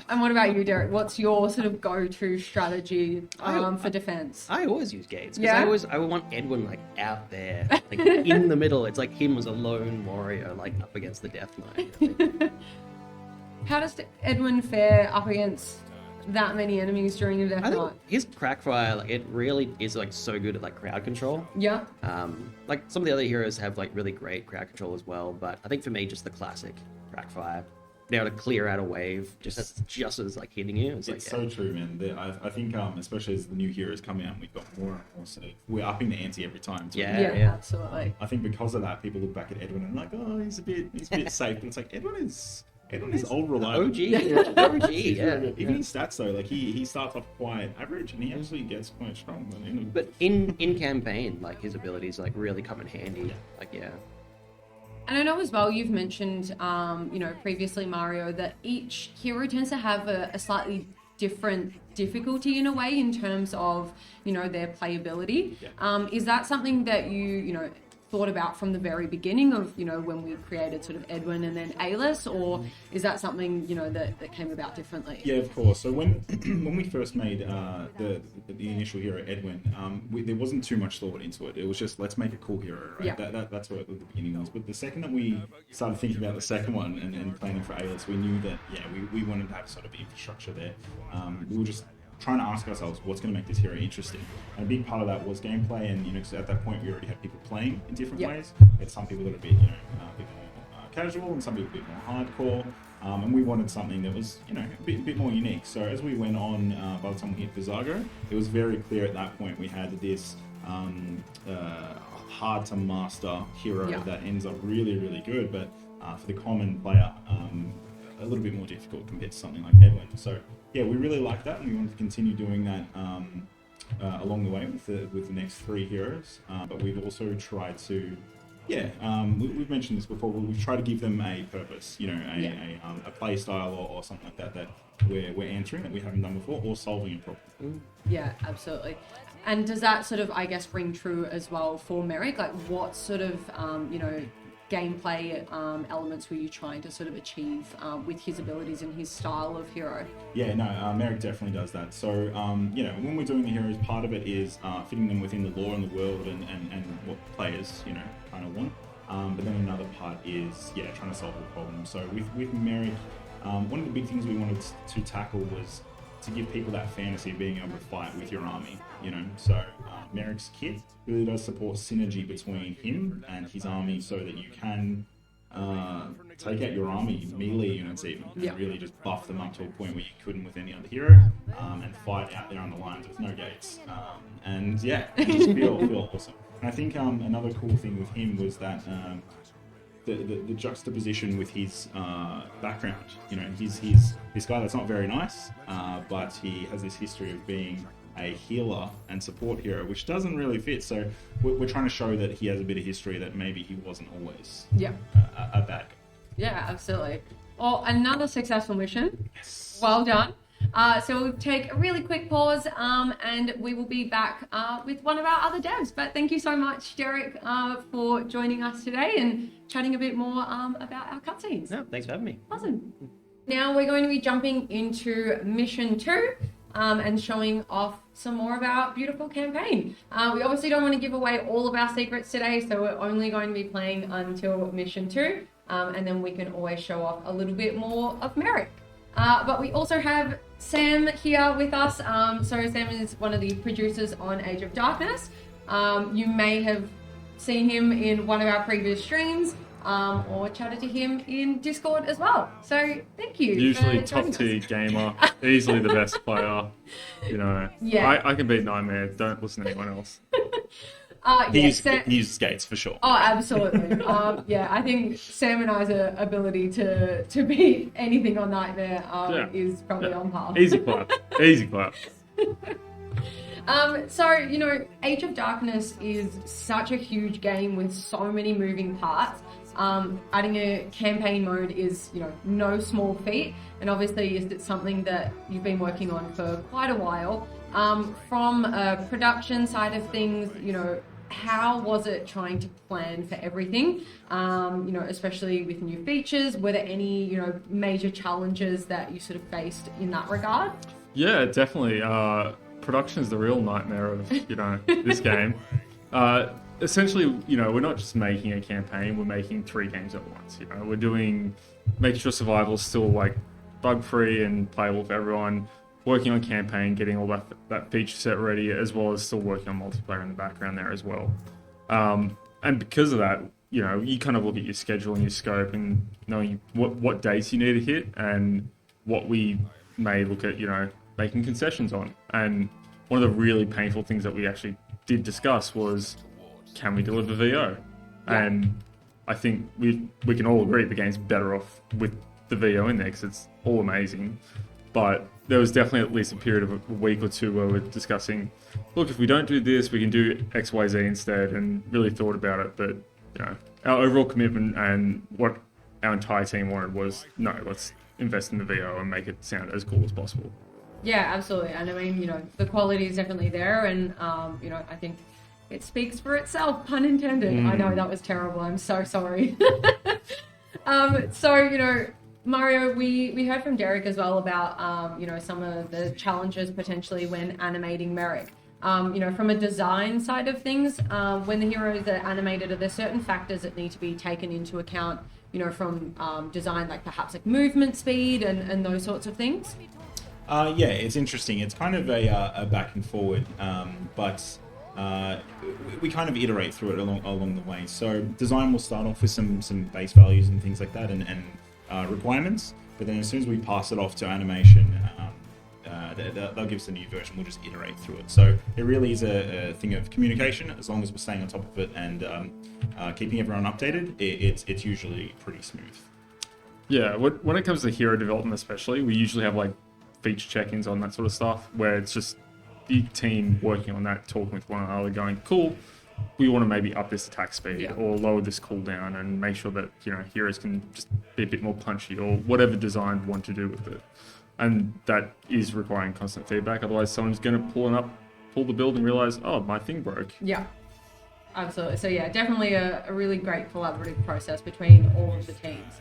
And what about you, Derek? What's your sort of go-to strategy for defense?
I always use gates.
Yeah?
I want Edwin like out there, like in the middle. It's like him as a lone warrior, like up against the Death Knight.
How does Edwin fare up against that many enemies during a Death
I
Knight?
think his crackfire, like it really is like so good at like crowd control.
Yeah.
Like some of the other heroes have like really great crowd control as well, but I think for me just the classic crackfire, being able to clear out a wave just as like hitting you. It's
so true, man. I think especially as the new heroes come out, we've got more and more sort of, we're upping the ante every time.
Yeah,
absolutely.
I think because of that, people look back at Edwin and are like, oh, he's a bit safe, but it's like Edwin is old reliable.
OG, OG, yeah.
Even his stats though, like he starts off quite average and he actually gets quite strong.
But in campaign, like his abilities like really come in handy. Like
And I know as well, you've mentioned, previously, Mario, that each hero tends to have a slightly different difficulty in a way in terms of, their playability.
Yeah.
Is that something that you thought about from the very beginning of, when we created sort of Edwin and then Alice, or is that something, that came about differently?
Yeah, of course. So when we first made the initial hero Edwin, there wasn't too much thought into it. It was just, let's make a cool hero, right?
Yeah.
That's what the beginning was. But the second that we started thinking about the second one and planning for Alice, we knew that, we wanted to have sort of infrastructure there. We were just trying to ask ourselves what's going to make this hero interesting, and a big part of that was gameplay. And cause at that point we already had people playing in different ways. It's some people that are a bit bit more casual, and some people a bit more hardcore. And we wanted something that was a bit more unique. So as we went on, by the time we hit Vizago, it was very clear at that point we had this hard to master hero that ends up really, really good, but for the common player, a little bit more difficult compared to something like Edwin. So we really liked that, and we wanted to continue doing that along the way with the next three heroes. But we've also tried to, we've mentioned this before, but we've tried to give them a purpose, a play style or something like that we're answering that we haven't done before, or solving a problem.
Yeah, absolutely. And does that sort of, I guess, ring true as well for Merek? Like, what sort of, gameplay elements were you trying to sort of achieve with his abilities and his style of hero?
Yeah, no, Merek definitely does that. So, when we're doing the heroes, part of it is fitting them within the lore and the world and what players, kind of want. But then another part is, trying to solve the problem. So with Merek, one of the big things we wanted to tackle was to give people that fantasy of being able to fight with your army, So Merek's kit really does support synergy between him and his army, so that you can take out your army, melee units even, and really just buff them up to a point where you couldn't with any other hero, and fight out there on the lines with no gates. And just feel awesome. And I think another cool thing with him was that the juxtaposition with his background. He's this guy that's not very nice, but he has this history of being a healer and support hero, which doesn't really fit. So we're trying to show that he has a bit of history, that maybe he wasn't always a bad guy.
Yeah, absolutely. Oh, another successful mission.
Yes.
Well done. So we'll take a really quick pause, and we will be back with one of our other devs. But thank you so much, Derek, for joining us today and chatting a bit more about our cutscenes.
No, thanks for having me.
Awesome. Now we're going to be jumping into Mission 2 and showing off some more of our beautiful campaign. We obviously don't want to give away all of our secrets today, so we're only going to be playing until Mission 2, and then we can always show off a little bit more of Merek. But we also have Sam here with us. So Sam is one of the producers on Age of Darkness. You may have seen him in one of our previous streams, or chatted to him in Discord as well. So thank you.
Usually top tier gamer, easily the best player.
Yeah.
I can beat Nightmare. Don't listen to anyone else.
He uses skates for sure.
Oh, absolutely. I think Sam and I's ability to beat anything on Nightmare is probably on par.
Easy clap. Easy clap.
So, Age of Darkness is such a huge game with so many moving parts. Adding a campaign mode is, no small feat. And obviously it's something that you've been working on for quite a while. From a production side of things, you know, how was it trying to plan for everything? You know, especially with new features, were there any, you know, major challenges that you sort of faced in that regard?
Yeah, definitely. Production is the real nightmare of, you know, this game. Essentially, you know, we're not just making a campaign, we're making 3 games at once. You know, we're making sure survival's still like bug-free and playable for everyone, working on campaign, getting all that feature set ready, as well as still working on multiplayer in the background there as well. And because of that, you know, you kind of look at your schedule and your scope and knowing what dates you need to hit and what we may look at, you know, making concessions on. And one of the really painful things that we actually did discuss was, can we deliver VO? Yeah. And I think we can all agree the game's better off with the VO in there because it's all amazing. But there was definitely at least a period of a week or two where we're discussing, look, if we don't do this, we can do X, Y, Z instead, and really thought about it. But, you know, our overall commitment and what our entire team wanted was, no, let's invest in the VO and make it sound as cool as possible.
Yeah, absolutely. And I mean, you know, the quality is definitely there, and, you know, I think it speaks for itself, pun intended. I know that was terrible. I'm so sorry. So, you know, Mario, we heard from Derek as well about, you know, some of the challenges potentially when animating Merek. You know, from a design side of things, when the heroes are animated, are there certain factors that need to be taken into account, you know, from design, like perhaps like movement speed and those sorts of things?
Yeah, it's interesting. It's kind of a back and forward, but we kind of iterate through it along the way. So design will start off with some base values and things like that and requirements, but then as soon as we pass it off to animation, they'll give us a new version. We'll just iterate through it. So it really is a thing of communication. As long as we're staying on top of it and keeping everyone updated, it's usually pretty smooth.
Yeah, when it comes to hero development especially, we usually have like feature check-ins on that sort of stuff, where it's just the team working on that, talking with one another, going, cool, we want to maybe up this attack speed or lower this cooldown and make sure that, you know, heroes can just be a bit more punchy or whatever design we want to do with it. And that is requiring constant feedback. Otherwise, someone's going to pull the build and realize, oh, my thing broke.
Yeah, absolutely. So yeah, definitely a really great collaborative process between all of the teams.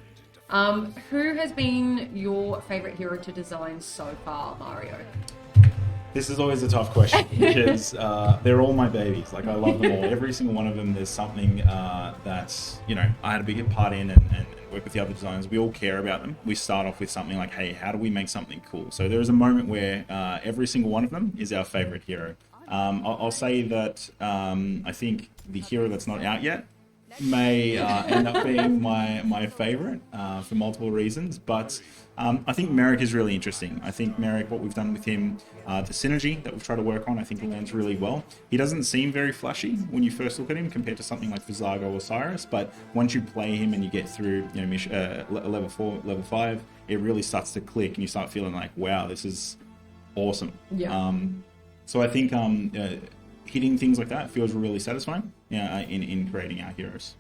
Who has been your favorite hero to design so far, Mario?
This is always a tough question because they're all my babies. Like, I love them all. Every single one of them, there's something that's, you know, I had a big part in and work with the other designers. We all care about them. We start off with something like, hey, how do we make something cool? So there is a moment where every single one of them is our favorite hero. I'll say that I think the hero that's not out yet may end up being my favorite for multiple reasons, but I think Merek is really interesting. I think Merek, what we've done with him, the synergy that we've tried to work on, I think it lands really well. He doesn't seem very flashy when you first look at him compared to something like Vizago or Cyrus, but once you play him and you get through, you know, level 4, level 5, it really starts to click and you start feeling like, wow, this is awesome.
Yeah.
So I think hitting things like that feels really satisfying in creating our heroes.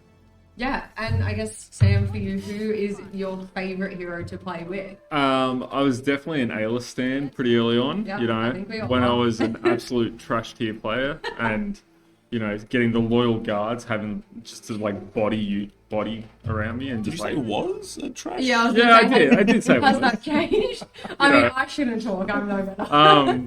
Yeah, and I guess, Sam, for you, who is your favourite hero to play with?
I was definitely an A-list stan pretty early on,
Yep,
you know, when I was an absolute trash tier player and, you know, getting the loyal guards, having just to, like, body around me and
Did
just,
you say
like...
it was a trash?
Yeah,
I did say it was.
Has that changed? I mean, I shouldn't talk, I'm no better.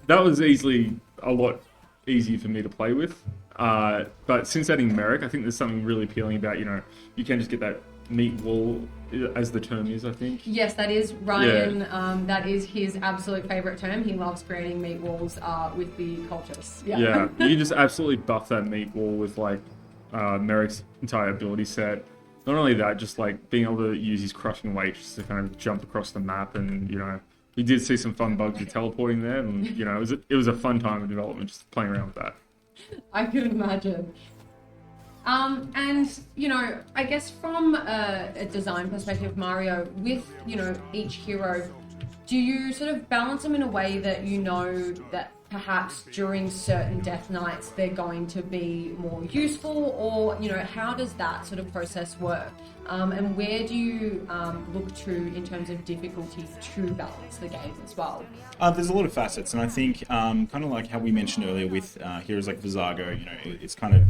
That was easily a lot easier for me to play with. But since adding Merek, I think there's something really appealing about, you know, you can just get that meat wall, as the term is, I think.
Yes, that is Ryan. Yeah. That is his absolute favourite term. He loves creating meat walls with the cultists.
Yeah, you can just absolutely buff that meat wall with, like, Merek's entire ability set. Not only that, just, like, being able to use his crushing weight just to kind of jump across the map and, you know, we did see some fun bugs with teleporting there, and, you know, it was a fun time of development just playing around with that.
I could imagine. And, you know, I guess from a design perspective, Mario, with, you know, each hero, do you sort of balance them in a way that you know that perhaps during certain death nights they're going to be more useful, or how does that sort of process work, and where do you look to in terms of difficulty to balance the game as well?
There's a lot of facets, and I think kind of like how we mentioned earlier with heroes like Vizago, it's kind of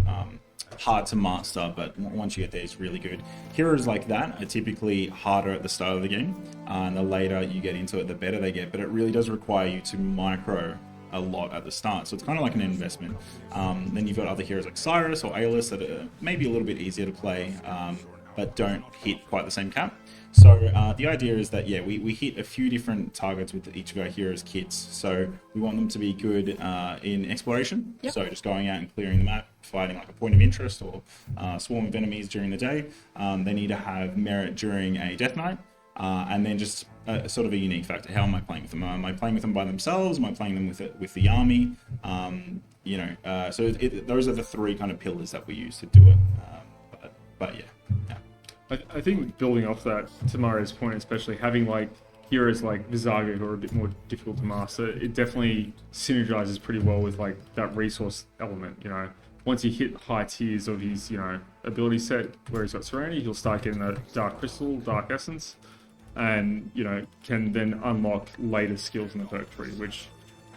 hard to master, but once you get there, it's really good. Heroes like that are typically harder at the start of the game, and the later you get into it, the better they get, but it really does require you to micro a lot at the start, so it's kind of like an investment. Then you've got other heroes like Cyrus or Aelus that are maybe a little bit easier to play, but don't hit quite the same cap. So the idea is that, we hit a few different targets with each of our heroes' kits. So we want them to be good in exploration. Yep. So just going out and clearing the map, fighting like a point of interest or swarm of enemies during the day. They need to have merit during a death knight. And then just sort of a unique factor. How am I playing with them? Am I playing with them by themselves? Am I playing them with the army? So those are the three kind of pillars that we use to do it. But yeah.
I think building off that, to Mario's point, especially having like heroes like Vizago who are a bit more difficult to master, it definitely synergizes pretty well with like that resource element. Once you hit high tiers of his ability set where he's got Serenity, he'll start getting that Dark Crystal, Dark Essence, and can then unlock later skills in the perk tree, which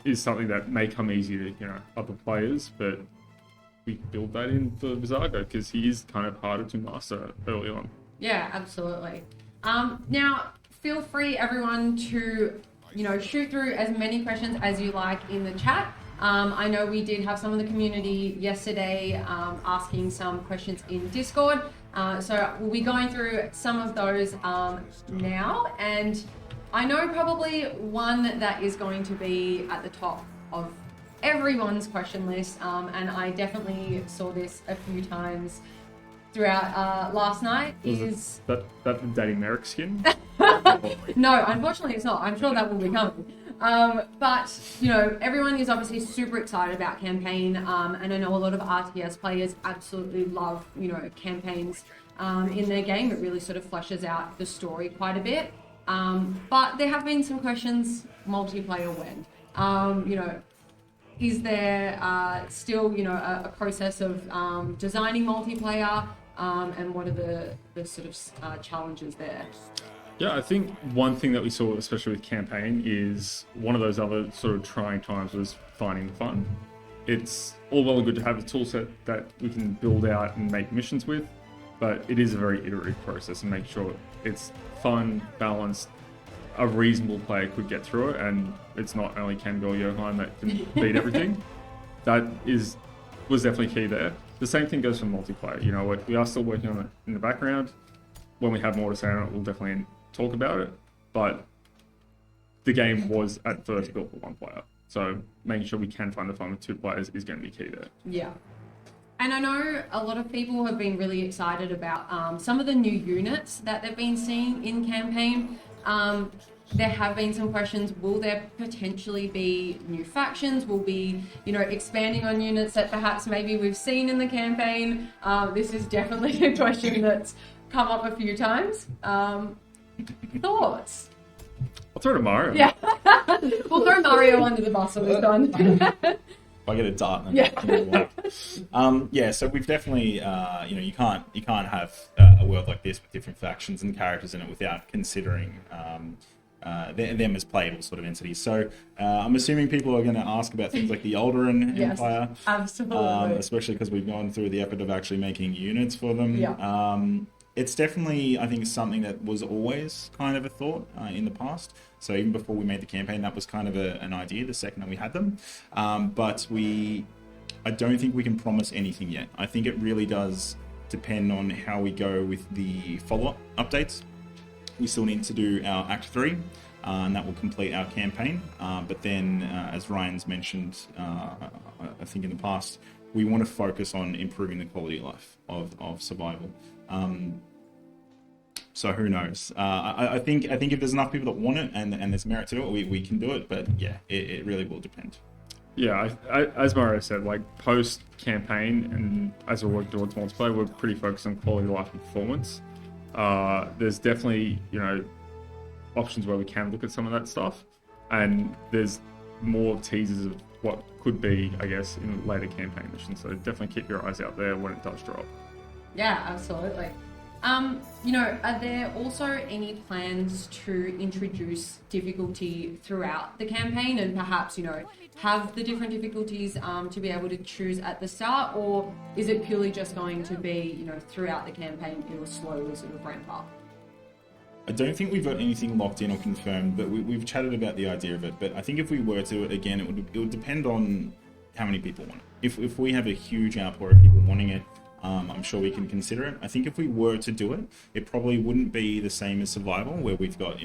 is something that may come easy to other players, but we build that in for Vizago because he is kind of harder to master early on.
Yeah, absolutely. Now, feel free, everyone, to shoot through as many questions as you like in the chat. I know we did have some of the community yesterday asking some questions in Discord, so we'll be going through some of those now, and I know probably one that is going to be at the top of everyone's question list, and I definitely saw this a few times throughout last night. Is
that the Daddy Merek skin?
No, unfortunately it's not. I'm sure that will be coming. But everyone is obviously super excited about campaign, and I know a lot of RTS players absolutely love campaigns in their game. It really sort of fleshes out the story quite a bit. But there have been some questions, multiplayer when. Is there still, a process of designing multiplayer, and what are the sort of challenges there?
Yeah, I think one thing that we saw, especially with campaign, is one of those other sort of trying times was finding fun. It's all well and good to have a tool set that we can build out and make missions with, but it is a very iterative process and make sure it's fun, balanced, a reasonable player could get through it, and it's not only Ken or Johan that can beat everything. That was definitely key there. The same thing goes for multiplayer. We are still working on it in the background. When we have more to say on it, we'll definitely talk about it. But the game was at first built for one player, so making sure we can find the fun with two players is going to be key there.
Yeah. And I know a lot of people have been really excited about some of the new units that they've been seeing in campaign. There have been some questions. Will there potentially be new factions? Will be, expanding on units that perhaps maybe we've seen in the campaign? This is definitely a question that's come up a few times. Thoughts?
I'll throw to Mario.
Yeah. We'll throw Mario under the bus on this one.
I get a dart. So we've definitely, you can't have a world like this with different factions and characters in it without considering them as playable sort of entities. So I'm assuming people are going to ask about things like the Alderan Empire.
Absolutely.
Especially because we've gone through the effort of actually making units for them.
Yeah.
It's definitely, I think, something that was always kind of a thought in the past. So even before we made the campaign, that was kind of an idea the second that we had them. But I don't think we can promise anything yet. I think it really does depend on how we go with the follow-up updates. We still need to do our Act 3, and that will complete our campaign. But then, as Ryan's mentioned, I think in the past, we want to focus on improving the quality of life of survival. So who knows? I think if there's enough people that want it and there's merit to it, we can do it. But yeah, it really will depend.
Yeah, as Mario said, like post campaign and as we work towards multiplayer, we're pretty focused on quality of life and performance. There's definitely options where we can look at some of that stuff, and there's more teasers of what could be, I guess, in later campaign missions. So definitely keep your eyes out there when it does drop.
Yeah, absolutely. Are there also any plans to introduce difficulty throughout the campaign and perhaps, have the different difficulties to be able to choose at the start? Or is it purely just going to be, throughout the campaign, it will slowly sort of ramp up?
I don't think we've got anything locked in or confirmed, but we've chatted about the idea of it. But I think if we were to, again, it would depend on how many people want it. If we have a huge outpour of people wanting it, I'm sure we can consider it. I think if we were to do it, it probably wouldn't be the same as survival, where we've got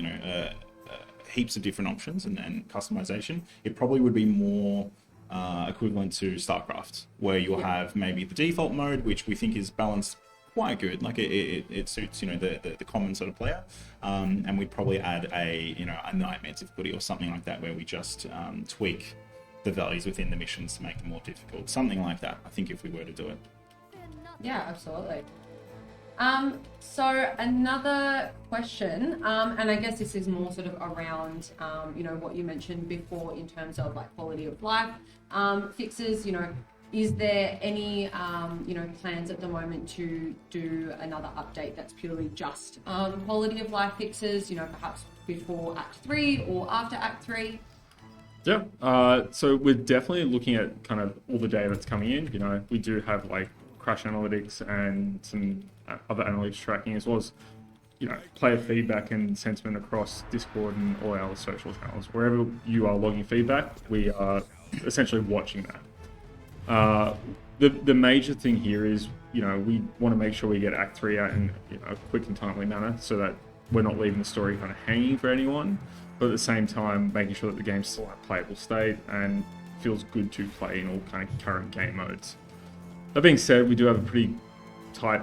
heaps of different options and customization. It probably would be more equivalent to StarCraft, where you'll have maybe the default mode, which we think is balanced quite good. Like it suits the common sort of player, and we'd probably add a nightmare difficulty or something like that, where we just tweak the values within the missions to make them more difficult. Something like that, I think, if we were to do it.
Yeah, absolutely. So another question, and I guess this is more sort of around, what you mentioned before in terms of like quality of life fixes. Is there any, plans at the moment to do another update that's purely just quality of life fixes? Perhaps before Act 3 or after Act 3.
Yeah. So we're definitely looking at kind of all the data that's coming in. We do have like crash analytics and some other analytics tracking, as well as player feedback and sentiment across Discord and all our social channels. Wherever you are logging feedback, we are essentially watching that. The major thing here is we want to make sure we get Act 3 out in a quick and timely manner, so that we're not leaving the story kind of hanging for anyone, but at the same time making sure that the game's still in a playable state and feels good to play in all kind of current game modes. That being said, we do have a pretty tight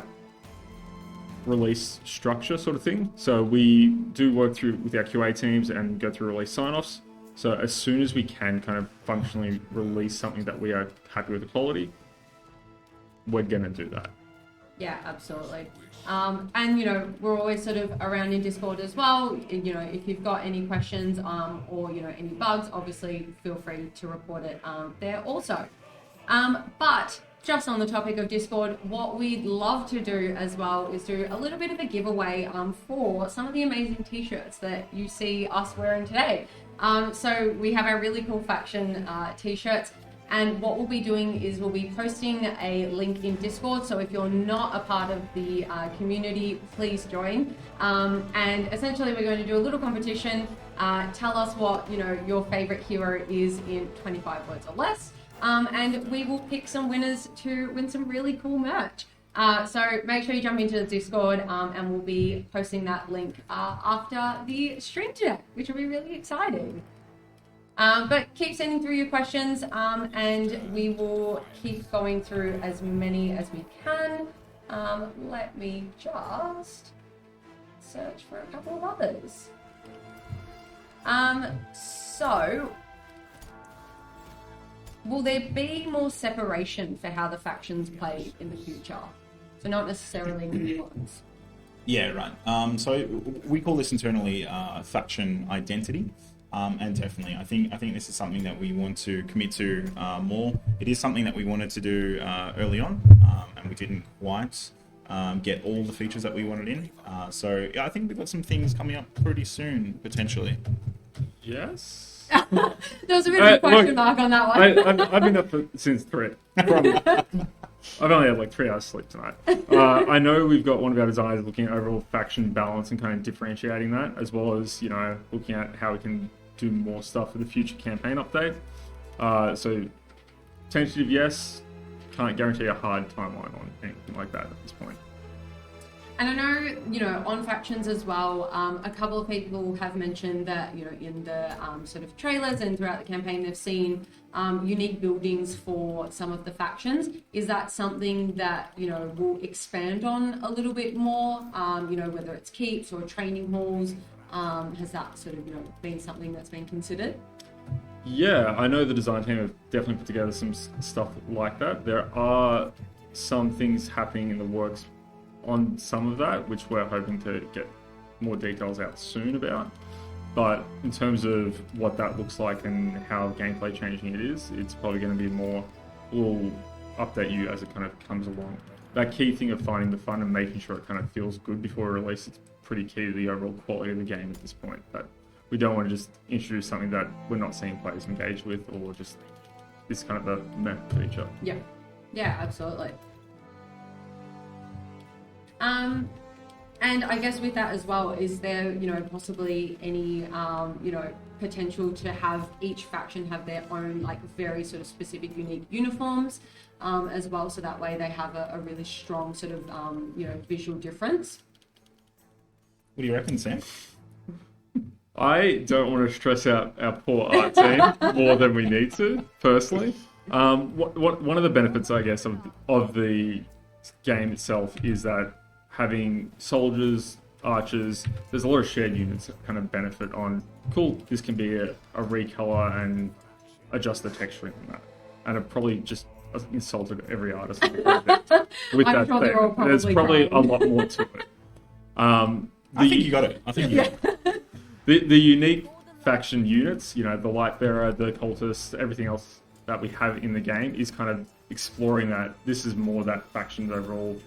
release structure sort of thing. So we do work through with our QA teams and go through release sign-offs. So as soon as we can kind of functionally release something that we are happy with the quality, we're going to do that.
Yeah, absolutely. And, we're always sort of around in Discord as well. If you've got any questions or, any bugs, obviously feel free to report it there also. But just on the topic of Discord, what we'd love to do as well is do a little bit of a giveaway for some of the amazing t-shirts that you see us wearing today. So we have our really cool faction t-shirts, and what we'll be doing is we'll be posting a link in Discord. So if you're not a part of the community, please join. And essentially we're going to do a little competition. Tell us what your favorite hero is in 25 words or less. And we will pick some winners to win some really cool merch. So make sure you jump into the Discord, and we'll be posting that link after the stream today, which will be really exciting. But keep sending through your questions, and we will keep going through as many as we can. Let me just search for a couple of others. So, will there be more separation for how the factions play in the future? So not necessarily new ones.
Yeah, right. So we call this internally faction identity. And definitely, I think this is something that we want to commit to more. It is something that we wanted to do early on, and we didn't quite get all the features that we wanted in. So yeah, I think we've got some things coming up pretty soon, potentially.
Yes.
There was a bit of a question mark on that one.
I've been up since 3. I've only had like 3 hours sleep tonight. I know we've got one of our designers looking at overall faction balance and kind of differentiating that, as well as looking at how we can do more stuff for the future campaign update. So tentative, yes. Can't guarantee a hard timeline on anything like that at this point.
And I know, on factions as well, a couple of people have mentioned that, in the sort of trailers and throughout the campaign, they've seen unique buildings for some of the factions. Is that something that, we'll expand on a little bit more, whether it's keeps or training halls? Has that sort of, been something that's been considered?
Yeah, I know the design team have definitely put together some stuff like that. There are some things happening in the works on some of that, which we're hoping to get more details out soon about. But in terms of what that looks like and how gameplay changing it is, it's probably going to be more, we'll update you as it kind of comes along. That key thing of finding the fun and making sure it kind of feels good before release, it's pretty key to the overall quality of the game at this point. But we don't want to just introduce something that we're not seeing players engage with, or just this kind of a meh feature.
Yeah, yeah, absolutely. And I guess with that as well, is there, possibly any, potential to have each faction have their own, like, very sort of specific, unique uniforms as well, so that way they have a really strong sort of, visual difference?
What do you reckon, Sam?
I don't want to stress out our poor art team more than we need to, personally. One of the benefits, I guess, of the game itself is that having soldiers, archers, there's a lot of shared units that kind of benefit on, cool, this can be a recolor and adjust the texturing on that. And it probably just insulted every artist with that thing. There's probably a lot more to it.
I think you got it.
The unique faction units, the Lightbearer, the Cultists, everything else that we have in the game is kind of exploring that. This is more that faction's overall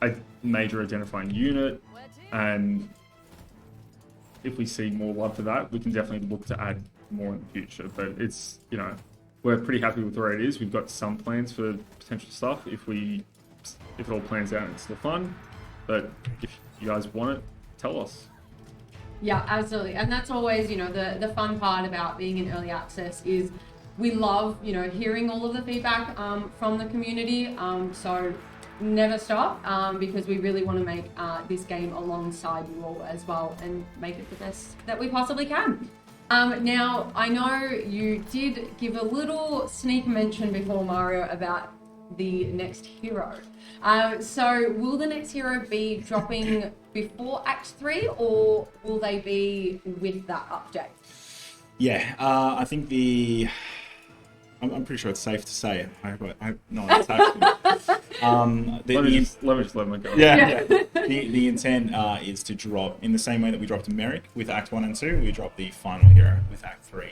a major identifying unit, and if we see more love for that, we can definitely look to add more in the future. But it's, we're pretty happy with where it is. We've got some plans for potential stuff if it all plans out and it's still fun. But if you guys want it, tell us.
Yeah, absolutely. And that's always, the fun part about being in early access is we love, hearing all of the feedback from the community. So never stop, because we really want to make this game alongside you all as well and make it the best that we possibly can. Now, I know you did give a little sneak mention before, Mario, about the next hero. So will the next hero be dropping before Act 3, or will they be with that update?
Yeah, I think I'm pretty sure it's safe to say. I hope no one's let me just let me go. Yeah. The intent is to drop in the same way that we dropped Merek with Act 1 and 2. We dropped the final hero with Act 3.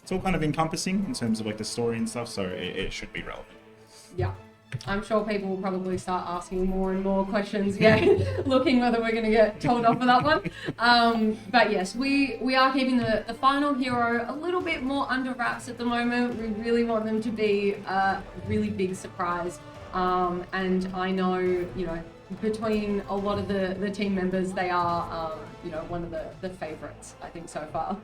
It's all kind of encompassing in terms of like the story and stuff, so it should be relevant.
Yeah. I'm sure people will probably start asking more and more questions, looking whether we're going to get told off for that one. But yes, we are keeping the final hero a little bit more under wraps at the moment. We really want them to be a really big surprise. And I know, between a lot of the team members, they are, one of the favorites, I think, so far.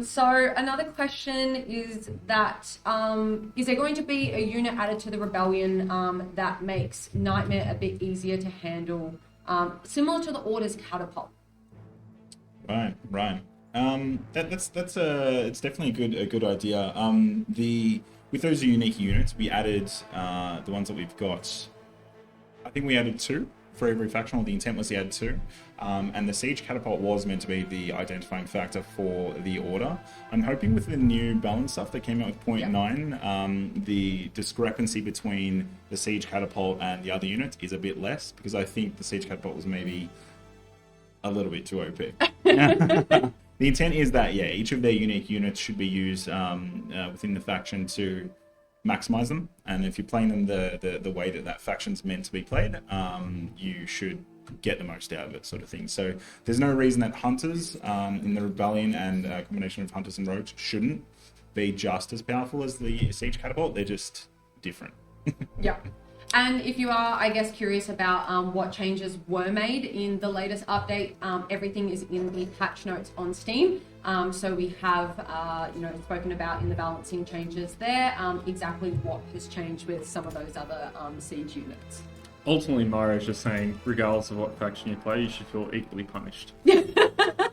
So another question is that, is there going to be a unit added to the Rebellion that makes Nightmare a bit easier to handle, similar to the Order's Catapult?
Right. It's definitely a good idea. With those unique units, we added the ones that we've got. I think we added 2 for every faction. The intent was to add 2. And the Siege Catapult was meant to be the identifying factor for the Order. I'm hoping with the new balance stuff that came out with 0.9, the discrepancy between the Siege Catapult and the other units is a bit less, because I think the Siege Catapult was maybe a little bit too OP. The intent is that, each of their unique units should be used within the faction to maximize them. And if you're playing them the way that faction's meant to be played, you should get the most out of it, sort of thing. So there's no reason that hunters in the Rebellion and a combination of hunters and rogues shouldn't be just as powerful as the Siege Catapult. They're just different.
Yeah. And if you are, I guess, curious about what changes were made in the latest update, everything is in the patch notes on Steam. So we have, spoken about in the balancing changes there, exactly what has changed with some of those other siege units.
Ultimately, Mario's just saying, regardless of what faction you play, you should feel equally punished.
That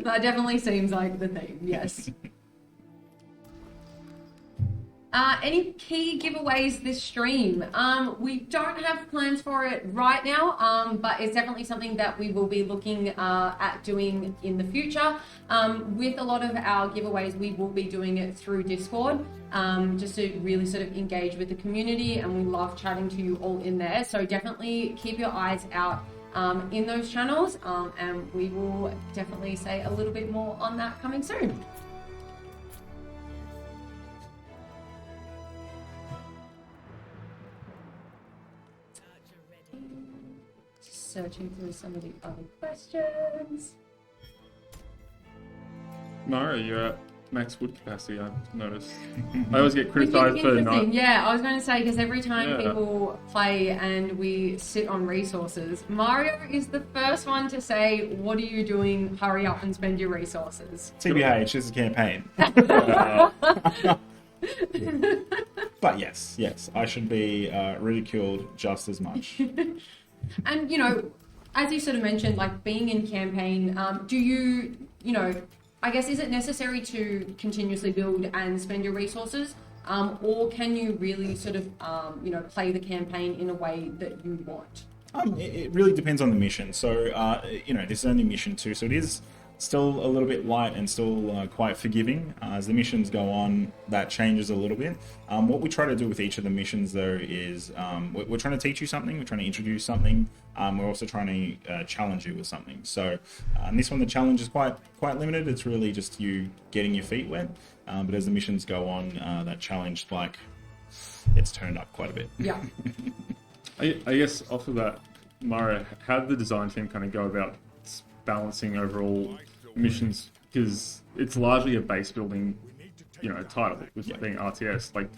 definitely seems like the theme, yes. Any key giveaways this stream? We don't have plans for it right now, but it's definitely something that we will be looking at doing in the future. With a lot of our giveaways, we will be doing it through Discord, just to really sort of engage with the community, and we love chatting to you all in there. So definitely keep your eyes out in those channels, and we will definitely say a little bit more on that coming soon. Searching through some of the other questions.
Mara, you're at max wood capacity, I've noticed. I always get criticised for not...
Yeah, I was going to say, because every time people play and we sit on resources, Mario is the first one to say, what are you doing? Hurry up and spend your resources.
TBH, this is a campaign. But yes, I should be ridiculed just as much.
And, you know, as you sort of mentioned, like being in campaign, do you, you know, I guess, is it necessary to continuously build and spend your resources? Or can you really sort of, you know, play the campaign in a way that you want?
It really depends on the mission. So, you know, this is only mission 2, so it is still a little bit light and still quite forgiving. As the missions go on, that changes a little bit. What we try to do with each of the missions, though, is we're trying to teach you something, we're trying to introduce something, we're also trying to challenge you with something. So, in this one, the challenge is quite limited. It's really just you getting your feet wet. But as the missions go on, that challenge, like, it's turned up quite a bit.
Yeah.
I guess off of that, Mara, how did the design team kind of go about balancing overall missions, because it's largely a base building, you know, title with being RTS. Like,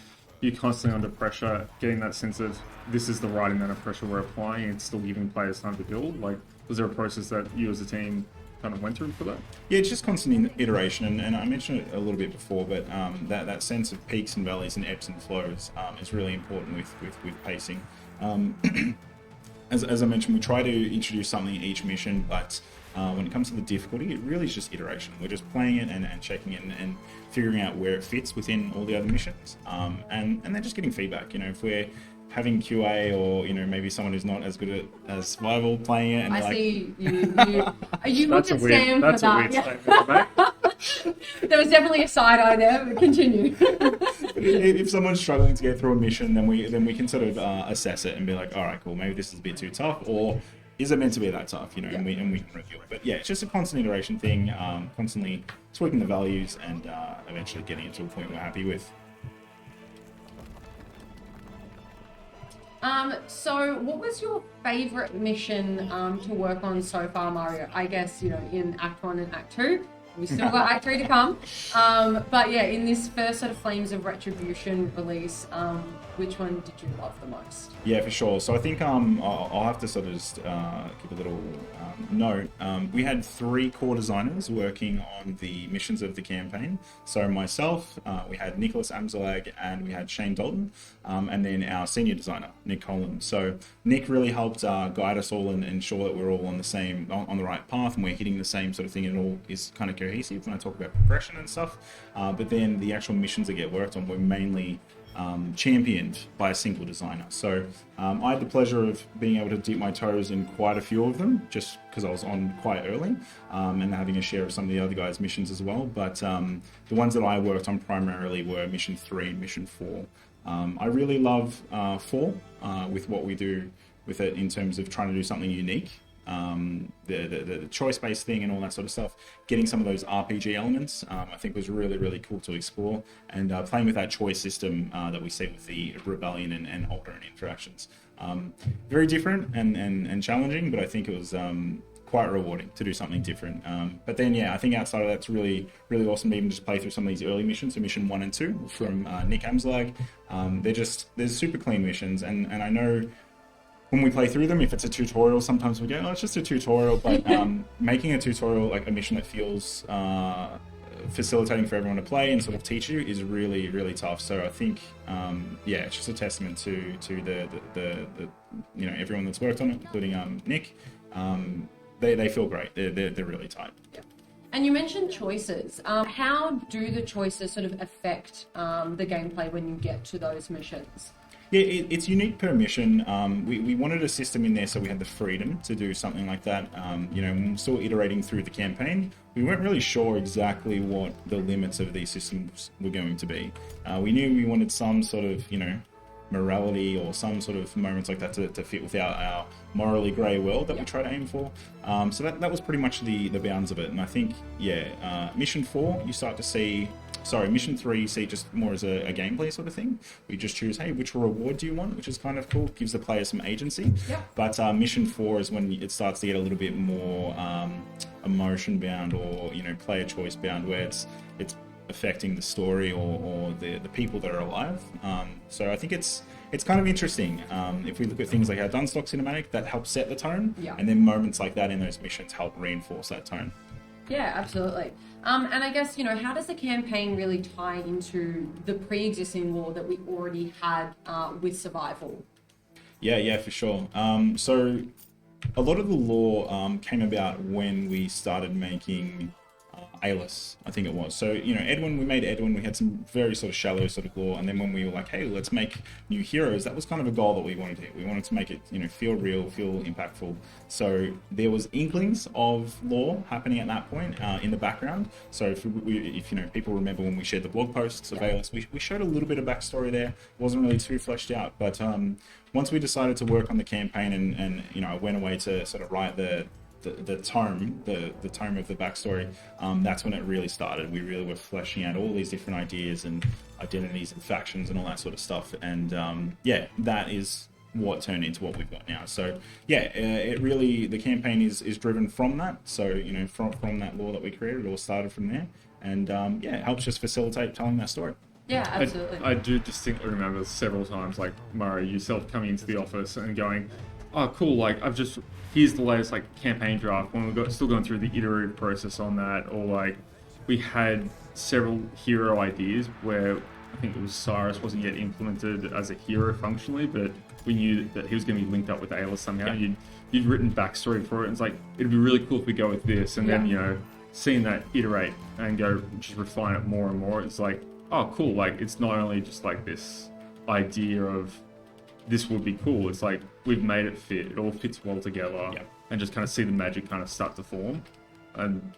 you're constantly under pressure, getting that sense of this is the right amount of pressure we're applying and still giving players time to build. Like, was there a process that you as a team kind of went through for that?
Yeah, it's just constant iteration, and I mentioned it a little bit before, but that sense of peaks and valleys and ebbs and flows is really important with pacing. As I mentioned, we try to introduce something in each mission, but when it comes to the difficulty, it really is just iteration. We're just playing it and checking it and figuring out where it fits within all the other missions. And then just getting feedback. You know, if we're having QA or, you know, maybe someone who's not as good at survival playing it. And
I
like,
see you looked at Sam for that. Yeah. There was definitely a side eye there, but continue.
If someone's struggling to get through a mission, then we can sort of assess it and be like, all right, cool, maybe this is a bit too tough, or is it meant to be that tough, you know, and we can review it. But yeah, it's just a constant iteration thing, constantly tweaking the values and eventually getting it to a point we're happy with.
So what was your favorite mission to work on so far, Mario? I guess, you know, in Act 1 and Act 2. We still got Act 3 to come. But yeah, in this first sort of Flames of Retribution release, which one did you love the most?
Yeah, for sure. So I think I'll have to sort of just keep a little note. We had 3 core designers working on the missions of the campaign. So myself, we had Nicholas Amzalag, and we had Shane Dalton, and then our senior designer, Nick Collins. So Nick really helped guide us all and ensure that we're all on the right path, and we're hitting the same sort of thing, and it all is kind of cohesive when I talk about progression and stuff. But then the actual missions that get worked on were mainly championed by a single designer. So I had the pleasure of being able to dip my toes in quite a few of them, just because I was on quite early, and having a share of some of the other guys' missions as well. But the ones that I worked on primarily were Mission 3 and Mission 4. I really love 4 with what we do with it in terms of trying to do something unique. The choice-based thing and all that sort of stuff, getting some of those RPG elements, I think was really, really cool to explore, and playing with that choice system that we see with the Rebellion and Alderaan interactions. Very different and challenging, but I think it was quite rewarding to do something different. But then, yeah, I think outside of that, it's really, really awesome to even just play through some of these early missions. So Mission 1 and 2 from Nick Amzalag. They're super clean missions, and I know when we play through them, if it's a tutorial, sometimes we go, oh, it's just a tutorial, but making a tutorial like a mission that feels facilitating for everyone to play and sort of teach you is really, really tough. So I think, yeah, it's just a testament to the you know, everyone that's worked on it, including Nick. They feel great. They're really tight.
Yeah. And you mentioned choices. How do the choices sort of affect the gameplay when you get to those missions?
Yeah, it's unique per mission. We wanted a system in there so we had the freedom to do something like that. You know, when we're still iterating through the campaign, we weren't really sure exactly what the limits of these systems were going to be. We knew we wanted some sort of, you know, morality or some sort of moments like that to fit with our morally grey world that we try to aim for. So that was pretty much the bounds of it. And I think, Mission 4, you start to see... Sorry, Mission 3, you see it just more as a gameplay sort of thing. We just choose, hey, which reward do you want? Which is kind of cool. Gives the player some agency. Yep. But Mission 4 is when it starts to get a little bit more emotion bound or, player choice bound, where it's affecting the story or the people that are alive. So I think it's kind of interesting. If we look at things like our Dunstock cinematic, that helps set the tone. Yeah. And then moments like that in those missions help reinforce that tone.
Yeah, absolutely. And I guess, how does the campaign really tie into the pre-existing lore that we already had with Survival?
Yeah, for sure. So a lot of the lore came about when we started making Aelus, I think it was. So, Edwin, we made Edwin, we had some very sort of shallow sort of lore, and then when we were like, hey, let's make new heroes, that was kind of a goal that we wanted to hit. We wanted to make it, feel real, feel impactful. So there was inklings of lore happening at that point in the background. So if people remember when we shared the blog posts of Aelus, we showed a little bit of backstory there. It wasn't really too fleshed out, but once we decided to work on the campaign and I went away to sort of write the tome of the backstory, that's when it really started. We really were fleshing out all these different ideas and identities and factions and all that sort of stuff. And that is what turned into what we've got now. So it really, the campaign is driven from that. So from that lore that we created, it all started from there. And it helps just facilitate telling that story.
Yeah, absolutely.
I do distinctly remember several times, like Murray, yourself coming into the office and going, oh, cool, like here's the latest campaign draft, when we're still going through the iterative process on that, or we had several hero ideas where I think it was Cyrus wasn't yet implemented as a hero functionally, but we knew that he was going to be linked up with Aelus somehow. Yeah. You'd written backstory for it, and it's it'd be really cool if we go with this, and then seeing that iterate and go just refine it more and more, it's oh cool, it's not only just this idea of this would be cool. It's we've made it fit. It all fits well together, and just kind of see the magic kind of start to form, and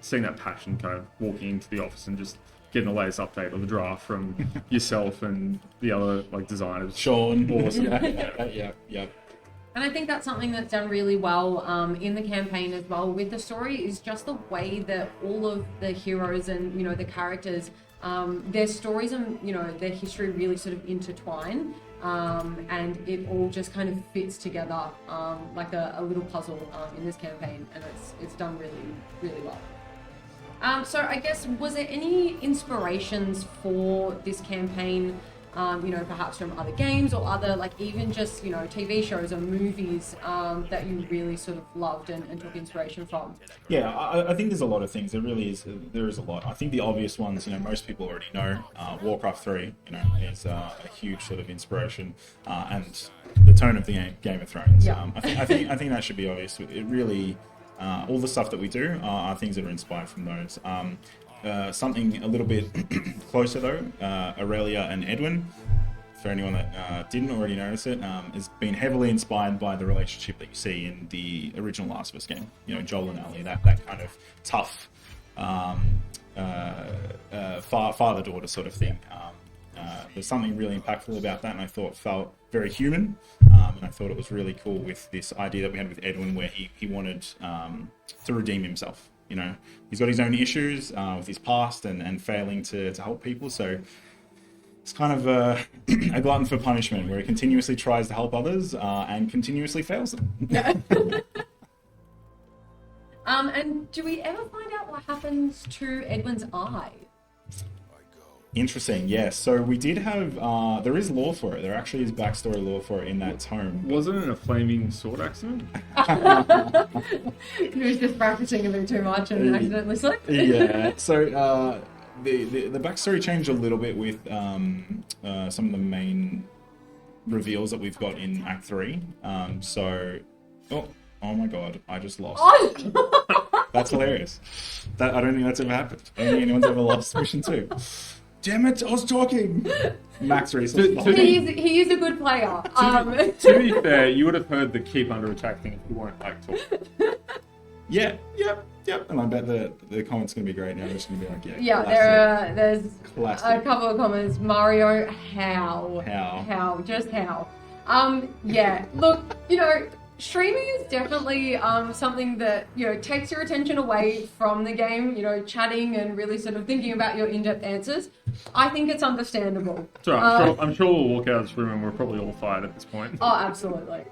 seeing that passion kind of walking into the office and just getting the latest update or the draft from yourself and the other designers.
Sean,
awesome.
Yeah.
And I think that's something that's done really well in the campaign as well with the story, is just the way that all of the heroes and the characters, their stories and their history really sort of intertwine. And it all just kind of fits together like a little puzzle in this campaign, and it's done really, really well. So I guess, was there any inspirations for this campaign, perhaps from other games or other even just TV shows or movies that you really sort of loved and took inspiration from?
Yeah, I think there's a lot of things. There really is. There is a lot. I think the obvious ones, most people already know. Warcraft 3, is a huge sort of inspiration, and the tone of the Game of Thrones. Yeah. I think that should be obvious. It really, all the stuff that we do are things that are inspired from those. Something a little bit closer though, Aurelia and Edwin, for anyone that didn't already notice it, has been heavily inspired by the relationship that you see in the original Last of Us game. Joel and Ellie, that kind of tough father-daughter sort of thing. There's something really impactful about that, and I thought felt very human, and I thought it was really cool with this idea that we had with Edwin, where he wanted to redeem himself. He's got his own issues with his past and failing to help people, so it's kind of a glutton for punishment, where he continuously tries to help others and continuously fails them.
And do we ever find out what happens to Edwin's eye?
Interesting, yes. So we did have, there is lore for it. There actually is backstory lore for it in that tome.
Wasn't it a flaming sword accident?
He was just practicing a bit too much and accidentally slipped.
Yeah, so the backstory changed a little bit with some of the main reveals that we've got in Act 3. Oh my god, I just lost. That's hilarious. I don't think that's ever happened. I don't think anyone's ever lost Mission 2. Damn it, I was talking! Max resources.
He is a good player.
To be fair, you would have heard the keep under attack thing if you weren't talking.
Yeah, Yep, and I bet the comment's going to be great now. It's going to be like,
Yeah, there's a couple of comments. Mario, how? Just how? Yeah, look, streaming is definitely something that, takes your attention away from the game, chatting and really sort of thinking about your in-depth answers. I think it's understandable.
It's all right. I'm sure we'll walk out of this room and we're probably all fired at this point.
Oh, absolutely.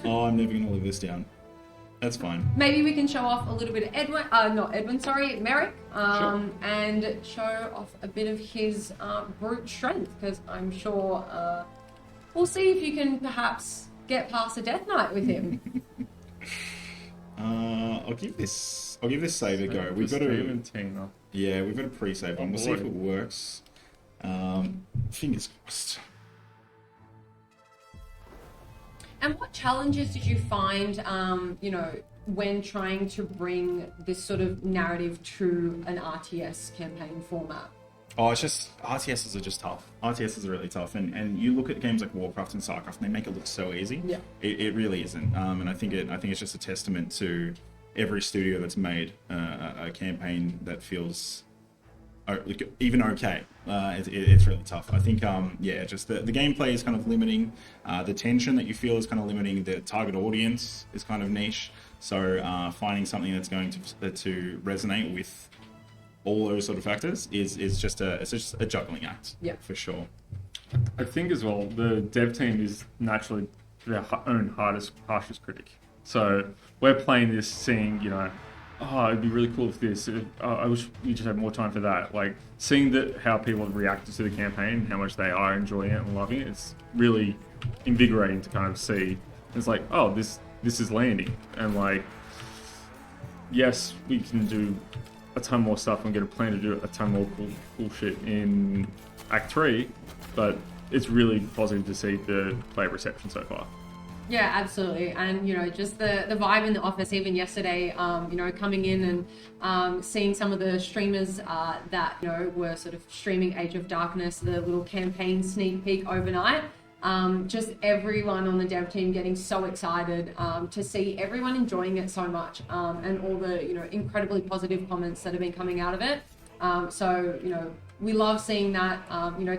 Oh, I'm never going to live this down. That's fine.
Maybe we can show off a little bit of Merek,
Sure.
and show off a bit of his brute strength, because I'm sure we'll see if you can perhaps get past a Death Knight with him.
I'll give this save a go. We've got
Teena.
Yeah, we've got a pre-save on. We'll see if it works. Fingers crossed.
And what challenges did you find, when trying to bring this sort of narrative to an RTS campaign format?
Oh, it's just RTSs are just tough. RTSs are really tough, and you look at games like Warcraft and Starcraft, and they make it look so easy.
Yeah,
it really isn't. And I think it's just a testament to every studio that's made a campaign that feels even okay. It's really tough. I think just the gameplay is kind of limiting. The tension that you feel is kind of limiting. The target audience is kind of niche. So finding something that's going to resonate with all those sort of factors is just a juggling act.
Yeah,
for sure.
I think as well, the dev team is naturally their own harshest critic. So we're playing this, seeing, it'd be really cool if this. I wish we just had more time for that. Like seeing how people have reacted to the campaign, how much they are enjoying it and loving it. It's really invigorating to kind of see. It's like, oh, this is landing, and like, yes, we can do a ton more stuff and get a plan to do a ton more cool shit in Act 3, but it's really positive to see the player reception so far.
Yeah, absolutely. And, just the vibe in the office, even yesterday, coming in and seeing some of the streamers that, were sort of streaming Age of Darkness, the little campaign sneak peek overnight. Just everyone on the dev team getting so excited to see everyone enjoying it so much, and all the, incredibly positive comments that have been coming out of it. So, we love seeing that,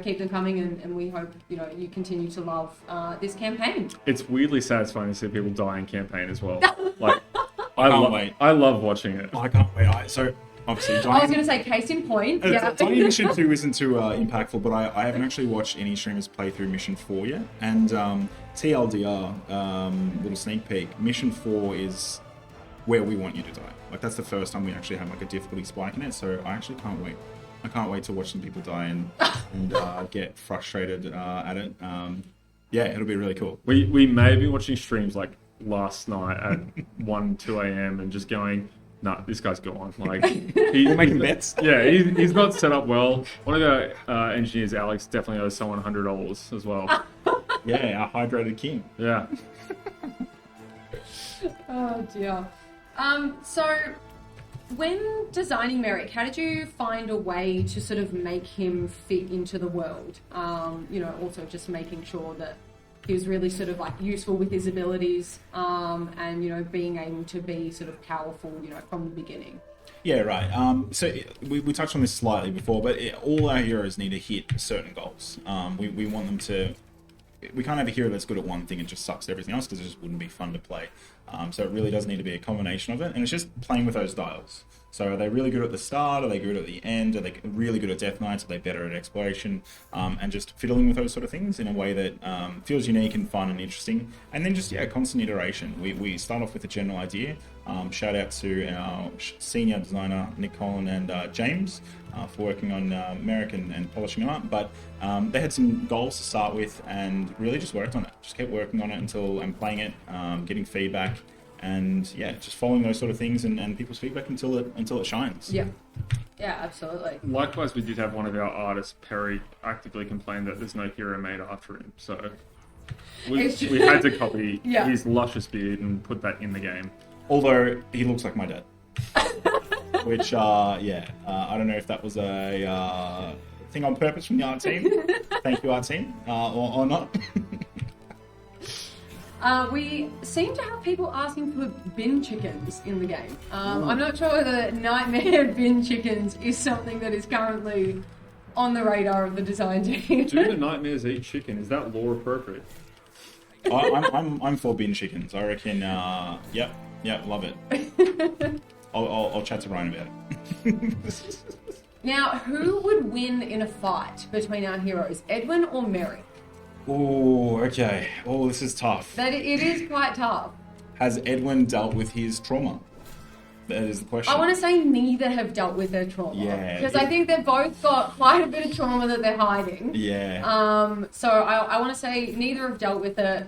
keep them coming, and we hope, you continue to love this campaign.
It's weirdly satisfying to see people die in campaign as well. Like, I love watching it.
I can't wait. So, obviously,
I was going to say, case in point. Yeah.
Dying Mission 2 isn't too impactful, but I haven't actually watched any streamers play through Mission 4 yet. And TLDR, little sneak peek, Mission 4 is where we want you to die. Like, that's the first time we actually have like a difficulty spike in it, so I actually can't wait. I can't wait to watch some people die and get frustrated at it. It'll be really cool.
We may be watching streams like last night at 1, 2 a.m. and just going, nah, this guy's gone. Like,
he's making bets.
Yeah, he's not set up well. One of our engineers, Alex, definitely owes someone $100 as well.
Yeah, our hydrated king.
Yeah.
Oh dear. So when designing Merek, how did you find a way to sort of make him fit into the world? Also just making sure that he was really sort of like useful with his abilities, and being able to be sort of powerful, from the beginning.
Yeah, right. So we touched on this slightly before, but all our heroes need to hit certain goals. We want them to. We can't have a hero that's good at one thing and just sucks at everything else, because it just wouldn't be fun to play. So it really does need to be a combination of it, and it's just playing with those dials. So are they really good at the start? Are they good at the end? Are they really good at Death Knights? Are they better at exploration? And just fiddling with those sort of things in a way that feels unique and fun and interesting. And then just, constant iteration. We start off with a general idea. Shout out to our senior designer, Nick Collin and James, for working on Merek and polishing it up. But they had some goals to start with and really just worked on it. Just kept working on it until I'm playing it, getting feedback. And just following those sort of things and people's feedback until it shines.
Yeah, absolutely.
Likewise, we did have one of our artists, Perry, actively complain that there's no hero made after him. So we had to copy his luscious beard and put that in the game.
Although he looks like my dad, which I don't know if that was a thing on purpose from the art team. Thank you, art team, or not.
We seem to have people asking for bin chickens in the game. I'm not sure whether Nightmare bin chickens is something that is currently on the radar of the design team.
Do the nightmares eat chicken? Is that lore appropriate?
I'm for bin chickens. I reckon. Yep, love it. I'll chat to Ryan about it.
Now, who would win in a fight between our heroes, Edwin or Merek?
Oh, okay. Oh, this is tough.
It is quite tough.
Has Edwin dealt with his trauma? That is the question.
I want to say neither have dealt with their trauma.
Yeah.
Because I think they've both got quite a bit of trauma that they're hiding.
Yeah.
So I want to say neither have dealt with it.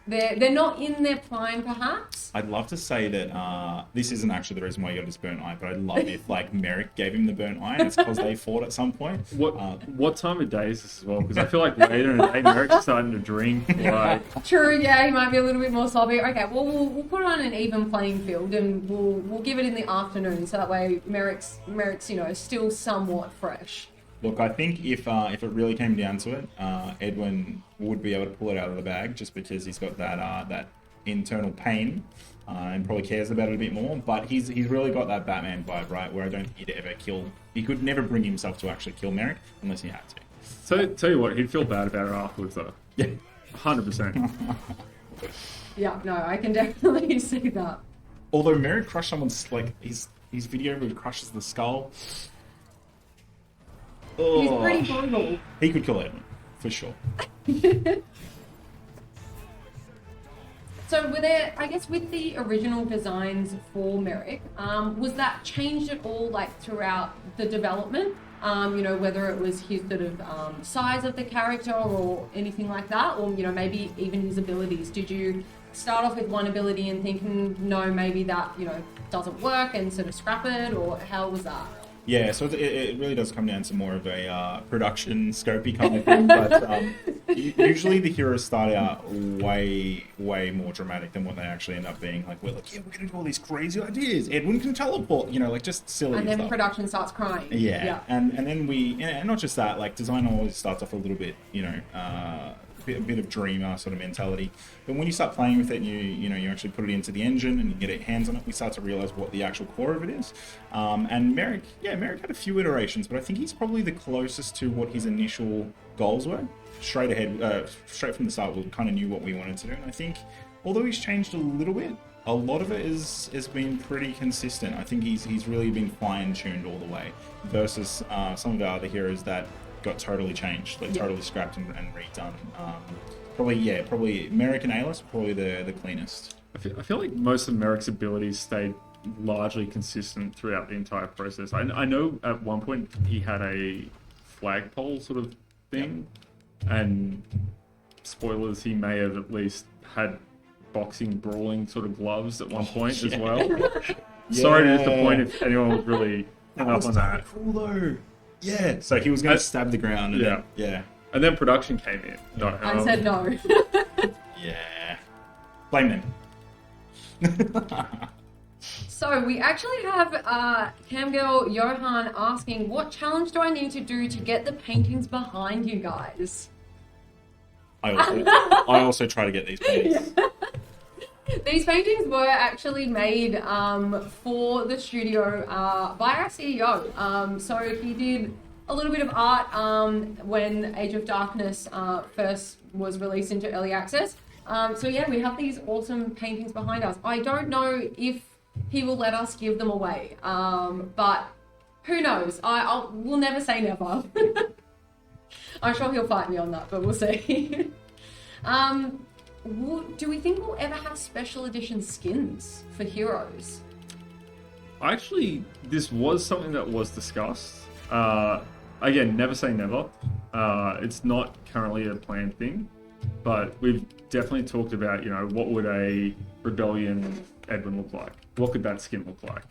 They're not in their prime, perhaps.
I'd love to say that this isn't actually the reason why he got his burnt eye, but I'd love if like Merek gave him the burnt eye and it's because they fought at some point.
What time of day is this as well? Because I feel like later in the day Merek's starting to drink. Like...
True, yeah, he might be a little bit more sloppy. Okay, well we'll put it on an even playing field and we'll give it in the afternoon, so that way Merek's still somewhat fresh.
Look, I think if it really came down to it, Edwin would be able to pull it out of the bag just because he's got that internal pain and probably cares about it a bit more. But he's really got that Batman vibe, right? Where I don't think he'd ever kill. He could never bring himself to actually kill Merek unless he had to.
So tell you what, he'd feel bad about it afterwards, though.
Yeah,
100%.
Yeah, no, I can definitely see that.
Although Merek crushed someone's his video where he crushes the skull. Oh,
he's pretty brutal.
He could kill Edwin, for sure.
So were there, I guess, with the original designs for Merek, was that changed at all, like, throughout the development? Whether it was his sort of size of the character or anything like that, or, maybe even his abilities. Did you start off with one ability and thinking, no, maybe that, doesn't work and sort of scrap it, or how was that?
Yeah, so it really does come down to more of a production scopy kind of thing, but usually the heroes start out way more dramatic than what they actually end up being. Like, we're like, yeah, we're going to do all these crazy ideas. Edwin can teleport, just silly
and then
stuff.
Production starts crying.
Yeah. And then and not just that, like, design always starts off a little bit, a bit of dreamer sort of mentality. But when you start playing with it and you actually put it into the engine and you get hands on it, we start to realize what the actual core of it is. And Merek had a few iterations, but I think he's probably the closest to what his initial goals were. Straight from the start, we kind of knew what we wanted to do. And I think, although he's changed a little bit, a lot of it has been pretty consistent. I think he's really been fine-tuned all the way, versus some of our other heroes that got totally changed, totally scrapped and redone. Probably Merek and Alice, probably the cleanest.
I feel like most of Merek's abilities stayed largely consistent throughout the entire process. I know at one point he had a flagpole sort of thing, and spoilers, he may have at least had boxing, brawling sort of gloves at one point as well. Sorry to disappoint if anyone was really hung up on that.
Cool though. Yeah, so he was going to stab the ground. And then,
and then production came in. No,
I said no.
Yeah. Blame them.
So we actually have Camgirl Johan asking, what challenge do I need to do to get the paintings behind you guys?
I also try to get these paintings.
Yeah. These paintings were actually made for the studio by our CEO. So he did a little bit of art when Age of Darkness first was released into early access. So yeah, we have these awesome paintings behind us. I don't know if he will let us give them away, but who knows? We'll never say never. I'm sure he'll fight me on that, but we'll see. Do we think we'll ever have special edition skins for heroes?
Actually, this was something that was discussed. Again, never say never. It's not currently a planned thing, but we've definitely talked about, what would a Rebellion Edwin look like? What could that skin look like?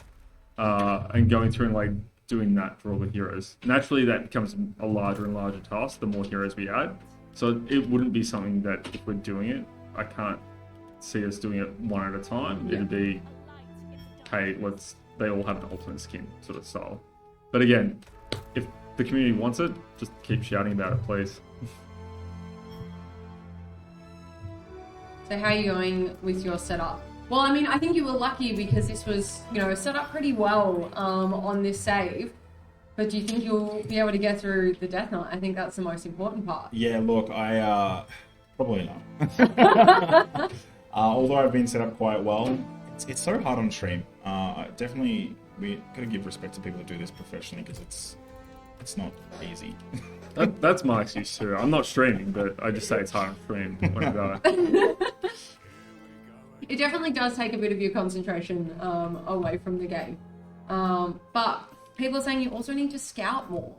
And going through and doing that for all the heroes. Naturally, that becomes a larger and larger task the more heroes we add. So it wouldn't be something that if we're doing it, I can't see us doing it one at a time. Yeah. It'd be, hey, they all have an ultimate skin sort of style. But again, if the community wants it, just keep shouting about it, please.
So how are you going with your setup? Well, I mean, I think you were lucky because this was, set up pretty well on this save. But do you think you'll be able to get through the Death Knight? I think that's the most important part.
Yeah, look, I probably not. Although I've been set up quite well, it's so hard on stream. Definitely, we gotta give respect to people who do this professionally because it's not easy.
That's my excuse too. I'm not streaming, but I just say it's hard on stream when I die.
It definitely does take a bit of your concentration away from the game. But people are saying you also need to scout more.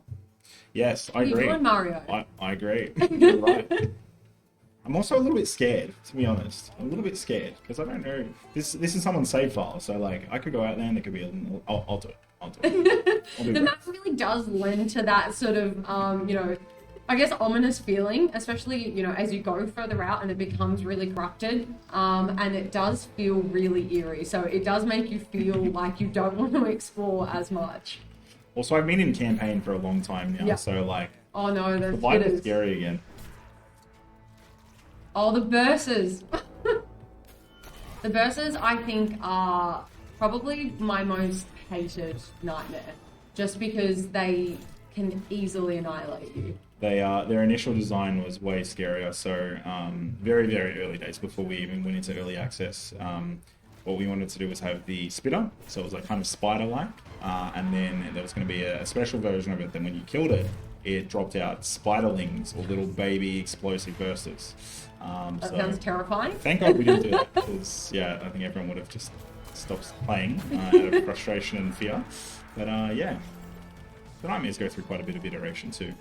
Yes, I
agree. What are you doing, Mario?
I agree. You're right. I'm also a little bit scared, to be honest. A little bit scared because I don't know. This is someone's save file, so like I could go out there and there could be I'll do it.
The map really does lend to that sort of I guess ominous feeling, especially as you go further out and it becomes really corrupted, and it does feel really eerie. So it does make you feel like you don't want to explore as much.
Also, I've been in campaign for a long time now, so like
oh no,
the life is scary again.
Oh, the verses. The verses, I think, are probably my most hated nightmare, just because they can easily annihilate you.
Their initial design was way scarier. So very, very early days before we even went into early access, what we wanted to do was have the spitter. So it was like kind of spider-like, and then there was going to be a special version of it. Then when you killed it, it dropped out spiderlings or little baby explosive bursters.
That sounds terrifying.
Thank God we didn't do that because I think everyone would have just stopped playing out of frustration and fear. But the nightmares go through quite a bit of iteration too.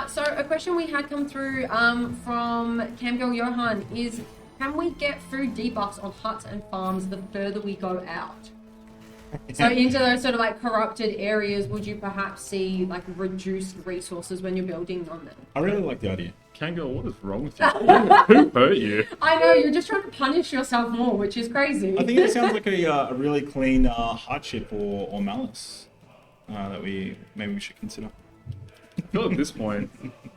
So a question we had come through from Camgirl Johan is, can we get food debuffs on huts and farms the further we go out? So into those sort of like corrupted areas, would you perhaps see like reduced resources when you're building on them?
I really like the idea.
Kango, what is wrong with you? Who hurt you?
I know, you're just trying to punish yourself more, which is crazy.
I think it sounds like a really clean hardship or malice that maybe we should consider.
I feel at this point,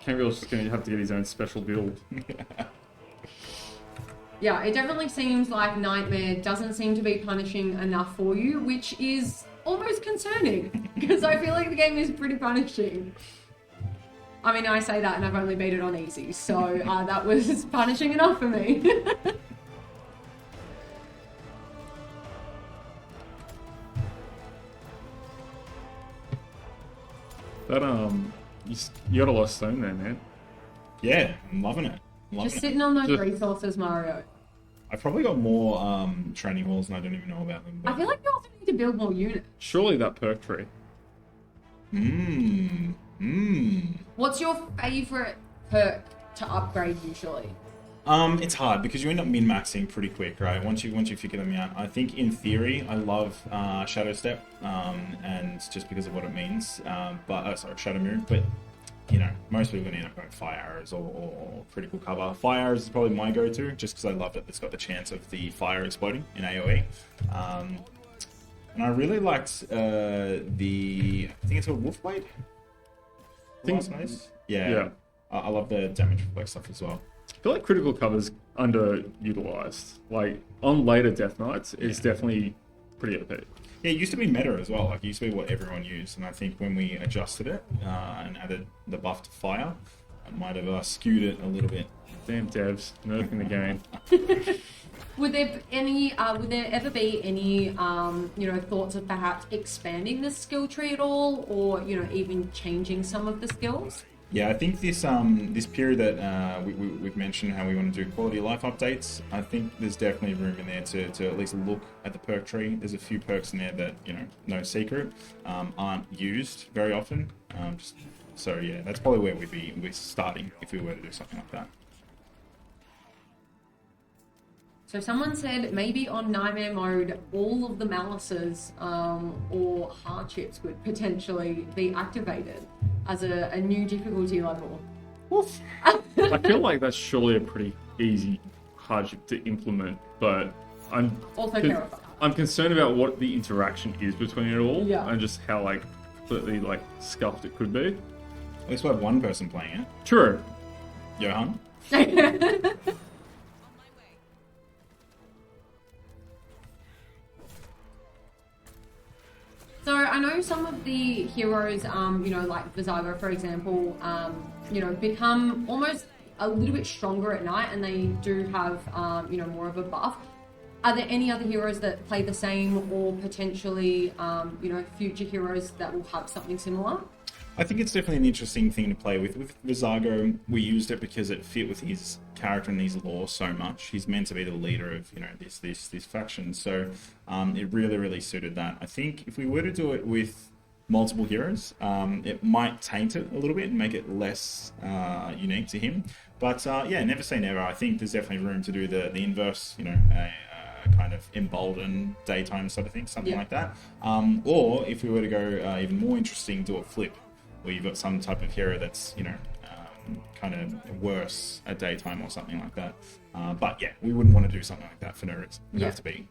Kango's just going to have to get his own special build.
Yeah, it definitely seems like Nightmare doesn't seem to be punishing enough for you, which is almost concerning, because I feel like the game is pretty punishing. I mean, I say that and I've only beat it on easy, so that was punishing enough for me.
That, you got a lot of stone there, man.
Yeah, I'm loving it.
Just sitting on those resources, Mario.
I've probably got more training walls and I don't even know about them. But...
I feel like you also need to build more units.
Surely that perk tree.
What's your favourite perk to upgrade usually?
It's hard because you end up min-maxing pretty quick, right? Once you figure them out. I think in theory, I love Shadow Step, and just because of what it means. Shadow Mirror, but most people are going to end up going Fire Arrows or Critical Cover. Fire Arrows is probably my go-to, just because I love that it's got the chance of the fire exploding in AoE. And I really liked I think it's called Wolfblade? Nice. Yeah. I love the damage reflect stuff as well.
I feel like Critical Cover's underutilized. Like, on later Death Knights, it's definitely pretty OP.
Yeah, it used to be meta as well. Like, it used to be what everyone used. And I think when we adjusted it and added the buff to fire, it might have skewed it a little bit.
Damn devs, nerfing the game.
Would there ever be any thoughts of perhaps expanding the skill tree at all, or even changing some of the skills?
Yeah, I think this period that we've mentioned how we want to do quality of life updates, I think there's definitely room in there to at least look at the perk tree. There's a few perks in there that, no secret, aren't used very often. So yeah, that's probably where we're starting if we were to do something like that.
So someone said maybe on Nightmare mode, all of the malices or hardships would potentially be activated as a new difficulty level.
Oof. I feel like that's surely a pretty easy hardship to implement, but I'm
also terrified.
I'm concerned about what the interaction is between it all,
yeah,
and just how completely scuffed it could be.
At least we have one person playing it.
True.
Johan.
So I know some of the heroes, like Vizago, for example, become almost a little bit stronger at night, and they do have, more of a buff. Are there any other heroes that play the same, or potentially, future heroes that will have something similar?
I think it's definitely an interesting thing to play with. With Vizago, we used it because it fit with his character and his lore so much. He's meant to be the leader of, this faction. So it really, really suited that. I think if we were to do it with multiple heroes, it might taint it a little bit and make it less unique to him. But never say never. I think there's definitely room to do the inverse, kind of emboldened daytime sort of thing, something like that. Or if we were to go even more interesting, do a flip, where you've got some type of hero that's, kind of worse at daytime or something like that. But yeah, we wouldn't want to do something like that for no reason. It'd have to be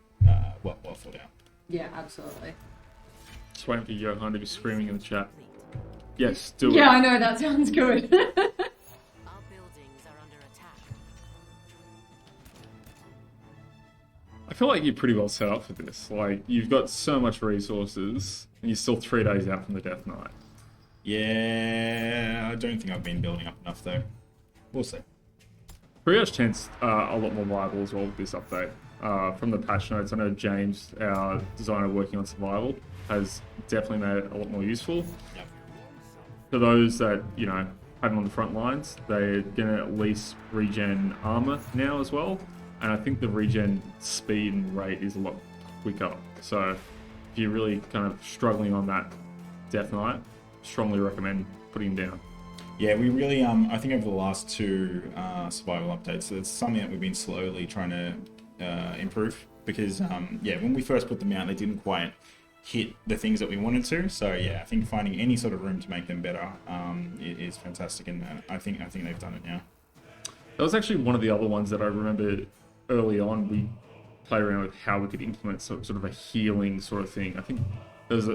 well thought out.
Yeah, absolutely.
Just waiting for Johan to be screaming in the chat. Yes, do it.
Yeah, I know, that sounds good.
I feel like you're pretty well set up for this. Like, you've got so much resources, and you're still 3 days out from the Death Knight.
Yeah, I don't think I've been building up enough, though. We'll see.
Triage 10's a lot more viable as well with this update. From the patch notes, I know James, our designer working on survival, has definitely made it a lot more useful.
Yep.
For those that, have them on the front lines, they're going to at least regen armor now as well. And I think the regen speed and rate is a lot quicker. So if you're really kind of struggling on that Death Knight, strongly recommend putting him down.
Yeah, we really, I think over the last 2 survival updates, it's something that we've been slowly trying to improve. Because, when we first put them out, they didn't quite hit the things that we wanted to. So yeah, I think finding any sort of room to make them better is fantastic. And I think they've done it now.
That was actually one of the other ones that I remember early on. We played around with how we could implement sort of a healing sort of thing. I think there was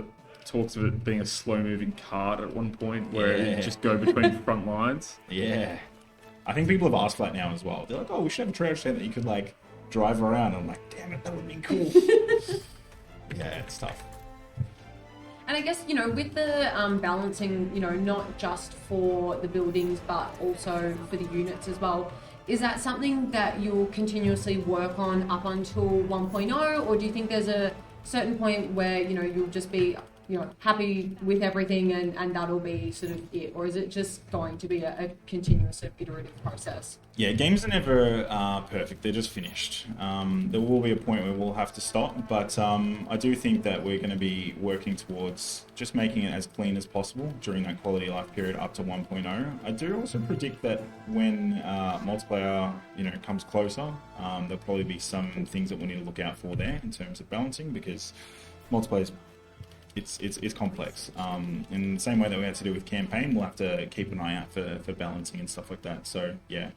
talks of it being a slow-moving cart at one point where it just go between front lines.
Yeah. I think people have asked for that now as well. They're like, oh, we should have a triage stand that you could, like, drive around. I'm like, damn it, that would have been cool. Yeah, it's tough.
And I guess, with the balancing, not just for the buildings, but also for the units as well, is that something that you'll continuously work on up until 1.0? Or do you think there's a certain point where, you'll just be, happy with everything and that'll be sort of it? Or is it just going to be a continuous iterative process?
Yeah, games are never perfect. They're just finished. There will be a point where we'll have to stop, but I do think that we're going to be working towards just making it as clean as possible during that quality of life period up to 1.0. I do also predict that when multiplayer, comes closer, there'll probably be some things that we need to look out for there in terms of balancing, because multiplayer it's complex. In the same way that we had to do with campaign, we'll have to keep an eye out for balancing and stuff like that. So yeah.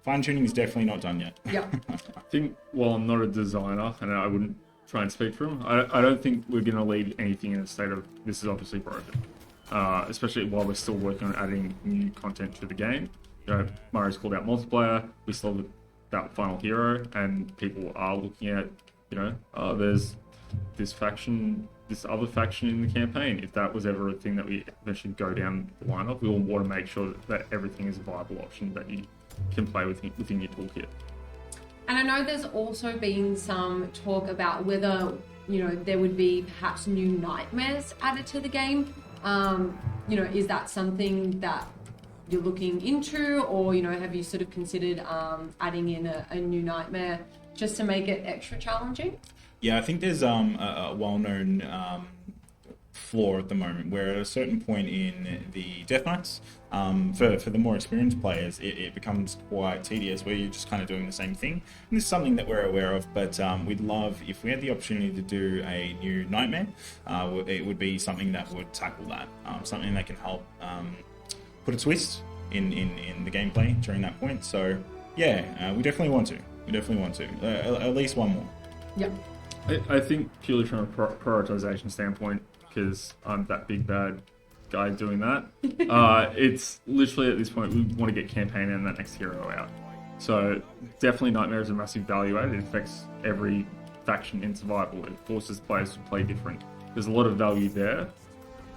Fine-tuning is definitely not done yet.
Yeah.
I think, while I'm not a designer, and I wouldn't try and speak for him, I don't think we're going to leave anything in a state of, this is obviously broken. Especially while we're still working on adding new content to the game. Murray's called out multiplayer, we still have that final hero, and people are looking at, there's this faction, this other faction in the campaign. If that was ever a thing that we eventually go down the line of, we will want to make sure that everything is a viable option that you can play within your toolkit.
And I know there's also been some talk about whether, there would be perhaps new nightmares added to the game. Is that something that you're looking into, or, have you sort of considered adding in a new nightmare just to make it extra challenging?
Yeah, I think there's a well-known flaw at the moment where at a certain point in the Death Knights, for the more experienced players, it becomes quite tedious where you're just kind of doing the same thing. And this is something that we're aware of, but we'd love, if we had the opportunity to do a new nightmare, it would be something that would tackle that. Something that can help put a twist in the gameplay during that point. So yeah, we definitely want to. At least one more.
Yep.
I think purely from a prioritization standpoint, because I'm that big bad guy doing that. It's literally at this point we want to get campaign and that next hero out. So definitely Nightmare is a massive value add. It affects every faction in survival. It forces players to play different. There's a lot of value there.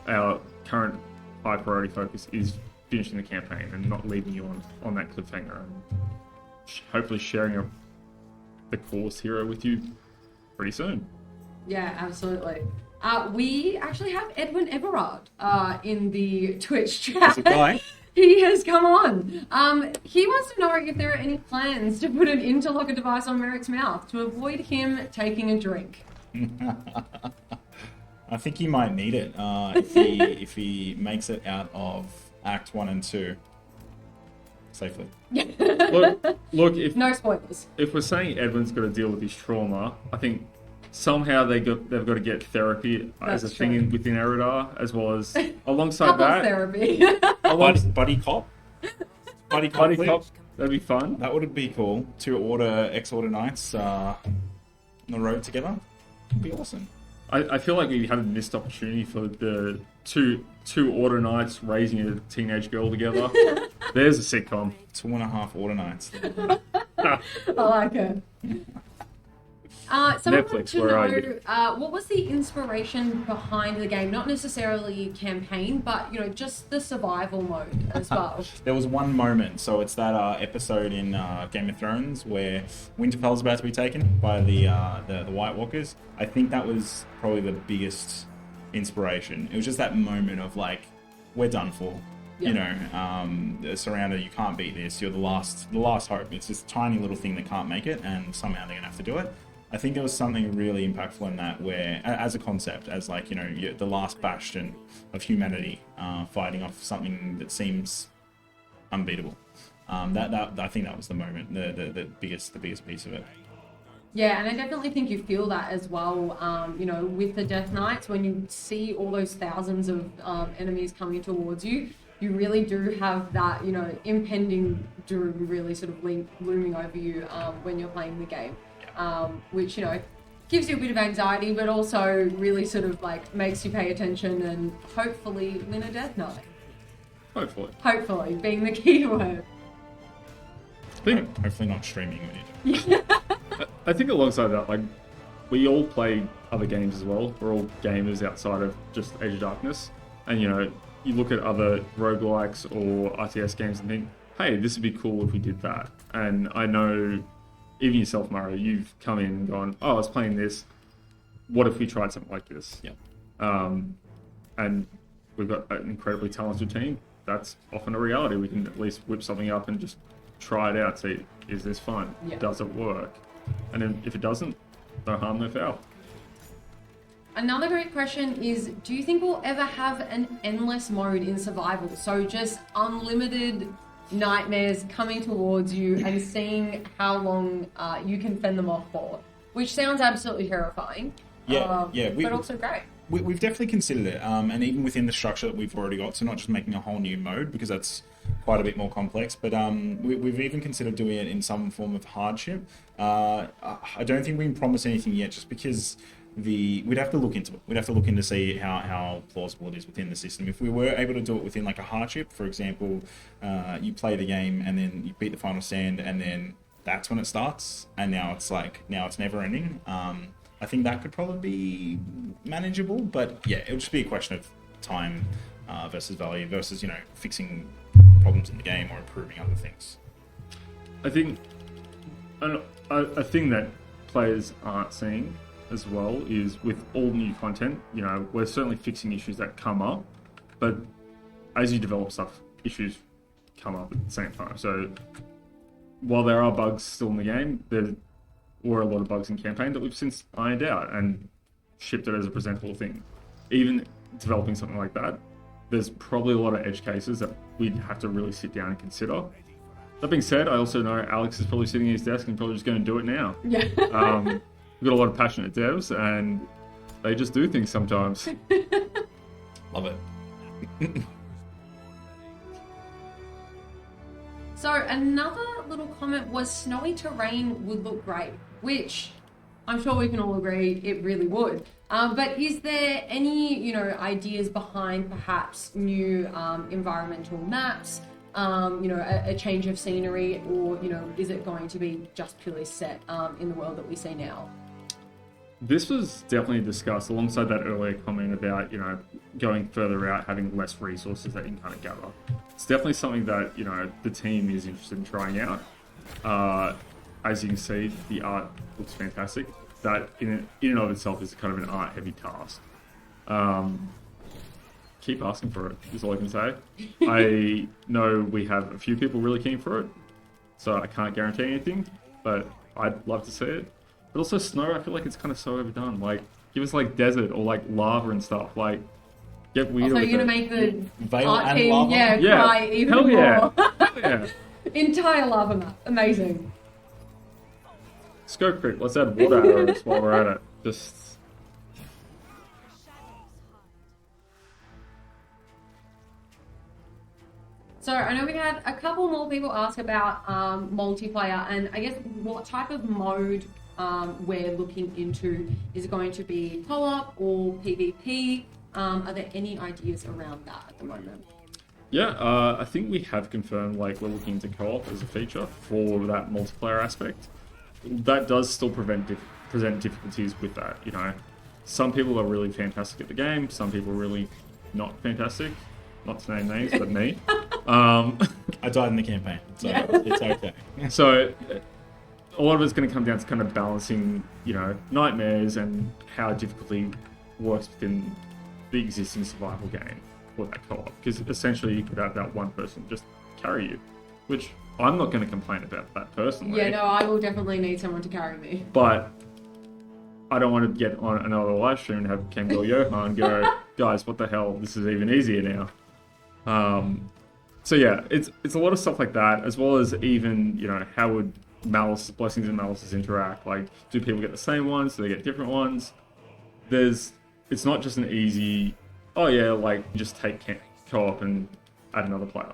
Our current high priority focus is finishing the campaign and not leaving you on that cliffhanger, and hopefully sharing the course hero with you pretty soon.
Yeah, absolutely. We actually have Edwin Everard in the Twitch chat. He has come on. He wants to know if there are any plans to put an interlocker device on Merek's mouth to avoid him taking a drink.
I think he might need it if he makes it out of Act 1 and 2 safely.
Look, if
no spoilers.
If we're saying Edwin's got to deal with his trauma, I think somehow they've got to get therapy as a thing within Erodar, as well as alongside that
therapy.
buddy cop. Buddy cop.
That'd be fun.
That would be cool. 2 ex-order knights on the road together. It'd be awesome.
I feel like we had a missed opportunity for the two order knights raising a teenage girl together. There's a sitcom.
2.5 order knights.
I like it. Someone
Netflix,
wanted
where are
to know what was the inspiration behind the game? Not necessarily campaign, but just the survival mode as well.
There was one moment, so it's that episode in Game of Thrones where Winterfell's about to be taken by the White Walkers. I think that was probably the biggest inspiration. It was just that moment of like, we're done for. Yeah. Surrounded, you can't beat this. You're the last hope. It's this tiny little thing that can't make it, and somehow they're gonna have to do it. I think there was something really impactful in that, where, as a concept, as like you're the last bastion of humanity, fighting off something that seems unbeatable. That I think that was the moment, the biggest piece of it.
Yeah, and I definitely think you feel that as well. With the Death Knights, when you see all those thousands of enemies coming towards you, you really do have that impending doom really sort of looming over you when you're playing the game. Which gives you a bit of anxiety, but also really sort of like makes you pay attention and hopefully win a Death Knight. Hopefully being the key word.
Hopefully not streaming when you do.
I think alongside that, like, we all play other games as well. We're all gamers outside of just Age of Darkness, and you look at other roguelikes or RTS games and think, hey, this would be cool if we did that. And I know even yourself, Mario, you've come in and gone, oh, I was playing this. What if we tried something like this?
Yeah.
And we've got an incredibly talented team. That's often a reality. We can at least whip something up and just try it out. See, is this fun?
Yeah.
Does it work? And then if it doesn't, no harm, no foul.
Another great question is, do you think we'll ever have an endless mode in survival? So just unlimited nightmares coming towards you and seeing how long you can fend them off for, which sounds absolutely terrifying. But also great.
We've definitely considered it, and even within the structure that we've already got, so not just making a whole new mode, because that's quite a bit more complex, but we've even considered doing it in some form of hardship. I don't think we can promise anything yet, just because we'd have to look into it. We'd have to look in to see how plausible it is within the system. If we were able to do it within like a hardship, for example, you play the game and then you beat the final stand, and then that's when it starts, and now it's never ending. I think that could probably be manageable, but yeah, it would just be a question of time versus value versus fixing problems in the game or improving other things.
I think a thing that players aren't seeing as well is, with all new content, we're certainly fixing issues that come up, but as you develop stuff, issues come up at the same time. So while there are bugs still in the game, there were a lot of bugs in campaign that we've since ironed out and shipped it as a presentable thing. Even developing something like that, there's probably a lot of edge cases that we'd have to really sit down and consider. That being said, I also know Alex is probably sitting at his desk and probably just going to do it now.
Yeah.
We've got a lot of passionate devs, and they just do things sometimes.
Love it.
So another little comment was snowy terrain would look great, which I'm sure we can all agree it really would. But is there any, you know, ideas behind perhaps new environmental maps, you know, a change of scenery, or, you know, is it going to be just purely set in the world that we see now?
This was definitely discussed alongside that earlier comment about, you know, going further out, having less resources that you can kind of gather. It's definitely something that, you know, the team is interested in trying out. As you can see, the art looks fantastic. That in and of itself is kind of an art-heavy task. Keep asking for it, is all I can say. I know we have a few people really keen for it, so I can't guarantee anything, but I'd love to see it. But also snow, I feel like it's kind of so overdone. Like, give us like desert or like lava and stuff. Like, get weird.
So
with
you're gonna
it.
make the
Veil
art
and
team,
lava?
cry even
Hell yeah.
more.
Hell yeah.
Entire lava map, amazing.
Scope creep, let's add water arrows while we're at it. Just...
So I know we had a couple more people ask about multiplayer, and I guess what type of mode we're looking into. Is it going to be co-op or PvP? Are there any ideas around that at the moment?
Yeah, I think we have confirmed like we're looking into co-op as a feature for that multiplayer aspect. That does still present difficulties with that, you know. Some people are really fantastic at the game, some people are really not fantastic. Not to name names, but me.
I died in the campaign, so it's okay.
So a lot of it's going to come down to kind of balancing, you know, nightmares and how difficulty works within the existing survival game for that co-op. Because essentially you could have that one person just carry you, which I'm not going to complain about that personally.
Yeah, no, I will definitely need someone to carry me.
But I don't want to get on another live stream and have Ken or Johan go, guys, what the hell? This is even easier now. So yeah, it's a lot of stuff like that, as well as even, you know, how would blessings and malices interact? Like, do people get the same ones? Do they get different ones? It's not just an easy, oh yeah, like just take co-op and add another player.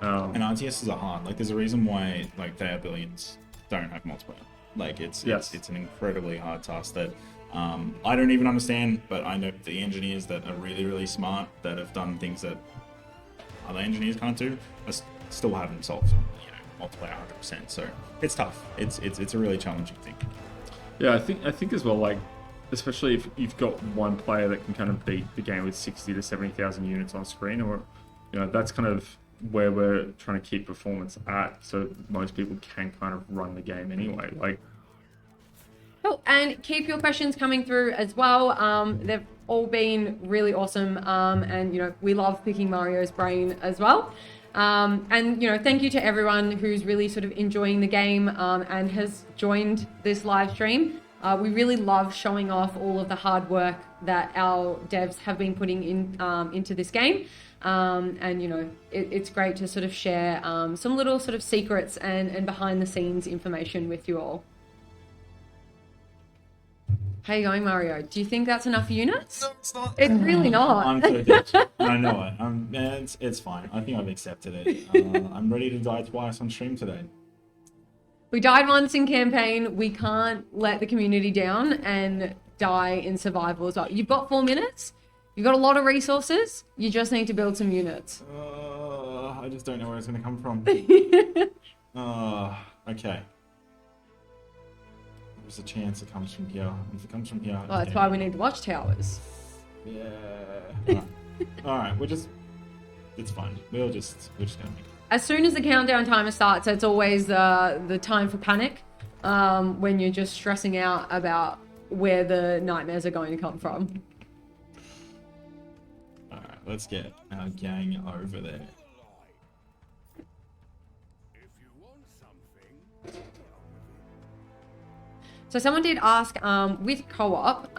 And RTSs are hard. Like, there's a reason why like they are billions don't have multiplayer. Like, it's an incredibly hard task that I don't even understand, but I know the engineers that are really, really smart that have done things that other engineers can't do, still haven't solved, you know, multiplayer 100%. So it's tough. It's a really challenging thing.
Yeah, I think as well, like, especially if you've got one player that can kind of beat the game with 60 to 70,000 units on screen, or, you know, that's kind of where we're trying to keep performance at, so most people can kind of run the game anyway. Like,
cool. And keep your questions coming through as well. They've all been really awesome, and you know, we love picking Mario's brain as well. And you know, thank you to everyone who's really sort of enjoying the game and has joined this live stream. We really love showing off all of the hard work that our devs have been putting in into this game. And you know, it's great to sort of share some little sort of secrets and behind the scenes information with you all. How you going, Mario? Do you think that's enough units?
No, it's not.
It's really not.
I'm so good. I know it. It's fine. I think I've accepted it. I'm ready to die twice on stream today.
We died once in campaign. We can't let the community down and die in survival as well. You've got 4 minutes. You've got a lot of resources. You just need to build some units.
I just don't know where it's going to come from. Okay. There's a chance it comes from here. If it comes from here...
Oh, that's why we need the watchtowers.
Yeah. Alright, it's fine. We're just gonna make it.
As soon as the countdown timer starts, it's always the time for panic, when you're just stressing out about where the nightmares are going to come from.
Alright, let's get our gang over there.
So someone did ask, with co-op,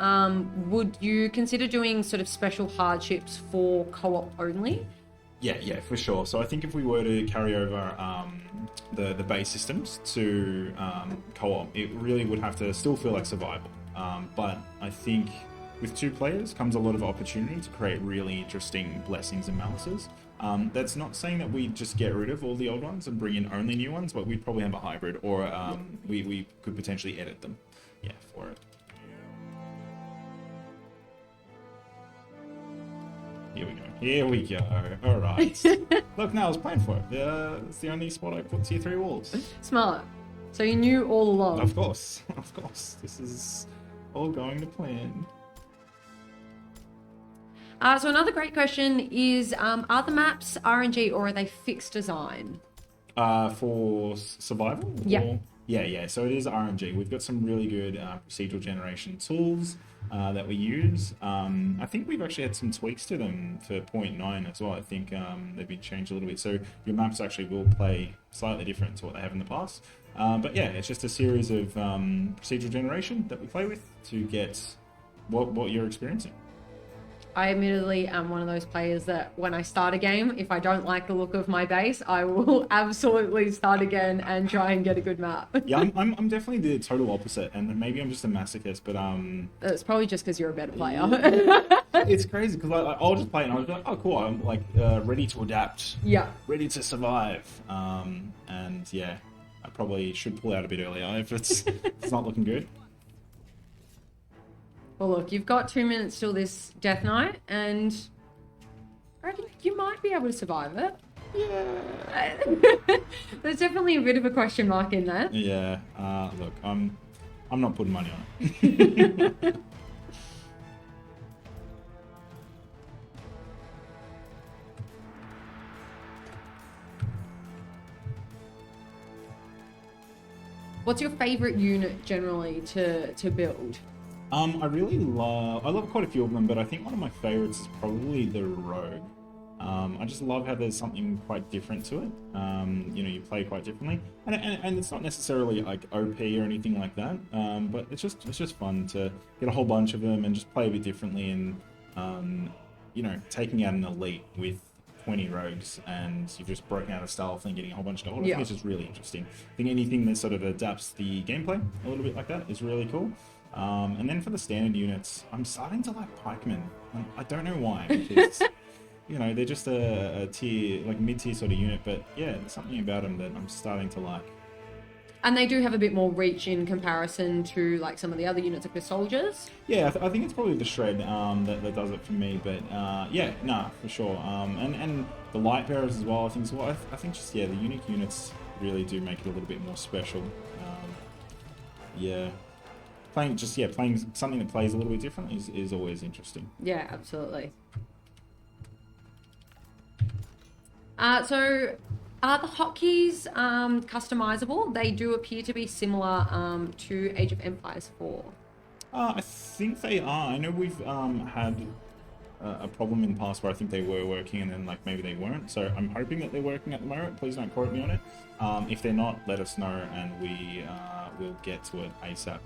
would you consider doing sort of special hardships for co-op only?
Yeah, for sure. So I think if we were to carry over the base systems to co-op, it really would have to still feel like survival. But I think with 2 players comes a lot of opportunity to create really interesting blessings and malices. That's not saying that we just get rid of all the old ones and bring in only new ones, but we'd probably have a hybrid, or we could potentially edit them. Yeah, for it. Here we go. All right. Look, now I was playing for it. It's the only spot I put tier 3 walls.
Smart. So you knew all along.
Of course. Of course. This is all going to plan.
So another great question is, are the maps RNG or are they fixed design?
For survival?
Yeah.
Yeah. So it is RNG. We've got some really good procedural generation tools that we use. I think we've actually had some tweaks to them for 0.9 as well. I think they've been changed a little bit. So your maps actually will play slightly different to what they have in the past. But yeah, it's just a series of procedural generation that we play with to get what you're experiencing.
I admittedly am one of those players that when I start a game, if I don't like the look of my base, I will absolutely start again and try and get a good map.
Yeah, I'm definitely the total opposite, and maybe I'm just a masochist, but
it's probably just because you're a better player.
It's crazy because I'll just play and I'll be like, oh cool, I'm like ready to adapt, ready to survive, and yeah, I probably should pull out a bit earlier if it's not looking good.
Well, look, you've got 2 minutes till this Death Knight, and I reckon you might be able to survive it. Yeah. There's definitely a bit of a question mark in there.
Yeah. Look, I'm not putting money on it.
What's your favorite unit generally to build?
I love quite a few of them, but I think one of my favorites is probably the Rogue. I just love how there's something quite different to it. You play quite differently, and it's not necessarily like OP or anything like that. But it's just fun to get a whole bunch of them and just play a bit differently, and taking out an elite with 20 rogues, and you've just broken out of stealth and getting a whole bunch of gold. I think it's just really interesting. I think anything that sort of adapts the gameplay a little bit like that is really cool. And then for the standard units, I'm starting to like pikemen. I don't know why, because they're just a tier, like mid-tier sort of unit, but yeah, there's something about them that I'm starting to like.
And they do have a bit more reach in comparison to like some of the other units like the soldiers.
Yeah, I think it's probably the shred that does it for me, but for sure. And the light bearers as well, I think as well. I think just the unique units really do make it a little bit more special. Playing something that plays a little bit different is always interesting.
Yeah, absolutely. So are the hotkeys customizable? They do appear to be similar to Age of Empires 4.
I think they are. I know we've had a problem in the past where I think they were working and then like maybe they weren't. So I'm hoping that they're working at the moment. Please don't quote me on it. If they're not, let us know and we'll get to it ASAP.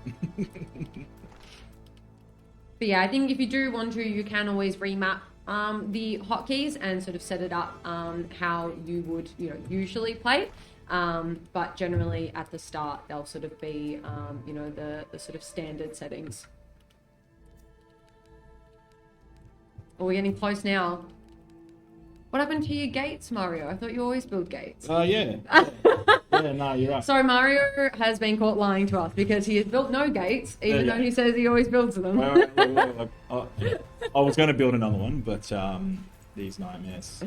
But yeah, I think if you do want to, you can always remap the hotkeys and sort of set it up how you would usually play. But generally at the start they'll sort of be the sort of standard settings. Oh, we're getting close now. What happened to your gates, Mario? I thought you always build gates.
Yeah, no, you're right.
So Mario has been caught lying to us because he has built no gates, even though he says he always builds them.
Wait. I was going to build another one, but these nightmares.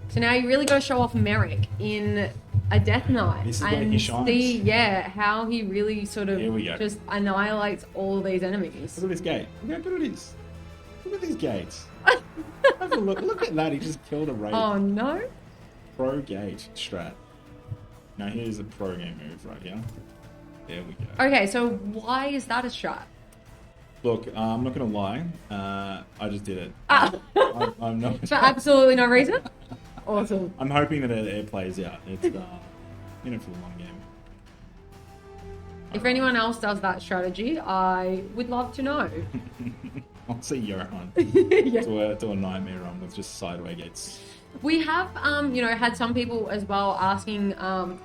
So now you really got to show off Merek in a Death Knight and see, how he really sort of just annihilates all these enemies.
Look at this gate. Look how good it is. Look at these gates. Have a look. Look at that. He just killed a raid.
Oh no.
Pro gate strat. Now here's a pro game move right here. There we go.
Okay, so why is that a strat?
Look, I'm not gonna lie. I just did it. I'm not.
For absolutely no reason. Awesome.
I'm hoping that it plays out. It's in it for the long game.
If anyone else does that strategy, I would love to know.
I'll see Johan do a nightmare run with just sideway gates.
We have, had some people as well asking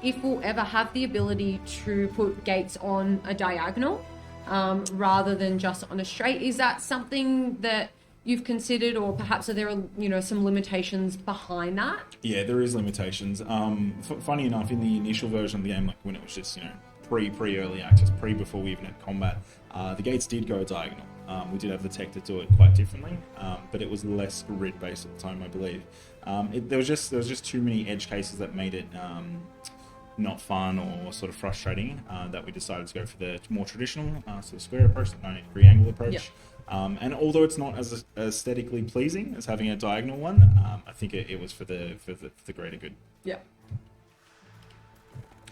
if we'll ever have the ability to put gates on a diagonal rather than just on a straight. Is that something that you've considered, or perhaps are there, some limitations behind that? Yeah,
there is limitations. Funny enough, in the initial version of the game, like when it was just, pre-early access, before we even had combat, the gates did go diagonal. We did have the tech to do it quite differently, but it was less grid based at the time, I believe. There was just too many edge cases that made it not fun or sort of frustrating, that we decided to go for the more traditional sort of square approach, the 90-degree angle approach.
Yep.
And although it's not as aesthetically pleasing as having a diagonal one, I think it was for the greater good.
Yeah.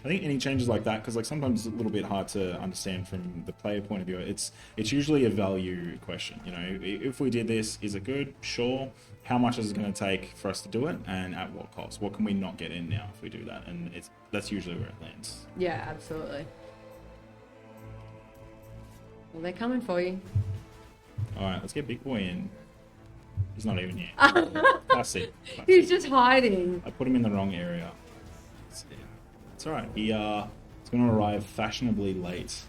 I think any changes like that, because like sometimes it's a little bit hard to understand from the player point of view. It's usually a value question. You know, if we did this, is it good? Sure. How much is it going to take for us to do it, and at what cost? What can we not get in now if we do that? And that's usually where it lands.
Yeah, absolutely. Well, they're coming for you.
All right, let's get Big Boy in. He's not even here. Classic.
He's just hiding.
I put him in the wrong area. It's all right. He's going to arrive fashionably late.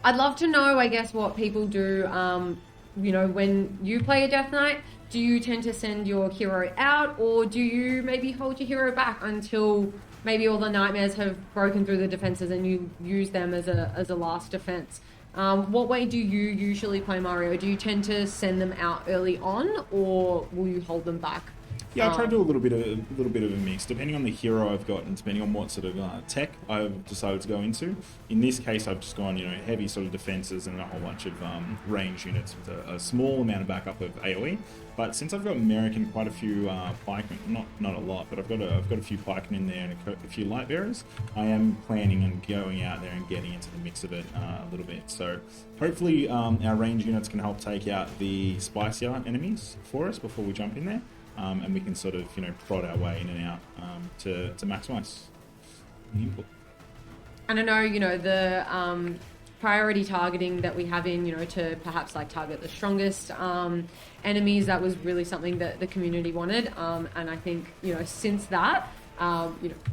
I'd love to know, I guess, what people do. You know, when you play a Death Knight, do you tend to send your hero out, or do you maybe hold your hero back until maybe all the nightmares have broken through the defenses and you use them as a last defense? What way do you usually play Mario? Do you tend to send them out early on, or will you hold them back?
Yeah, I try to do a little bit of a mix, depending on the hero I've got and depending on what sort of tech I've decided to go into. In this case, I've just gone, heavy sort of defenses and a whole bunch of range units with a small amount of backup of AOE. But since I've got Merek and quite a few pikemen, not a lot, but I've got a few pikemen in there and a few light bearers, I am planning on going out there and getting into the mix of it a little bit. So hopefully our range units can help take out the spicier enemies for us before we jump in there. And we can sort of, prod our way in and out to maximise the input.
And I know, the priority targeting that we have in, to perhaps like target the strongest enemies, that was really something that the community wanted. And I think, since that,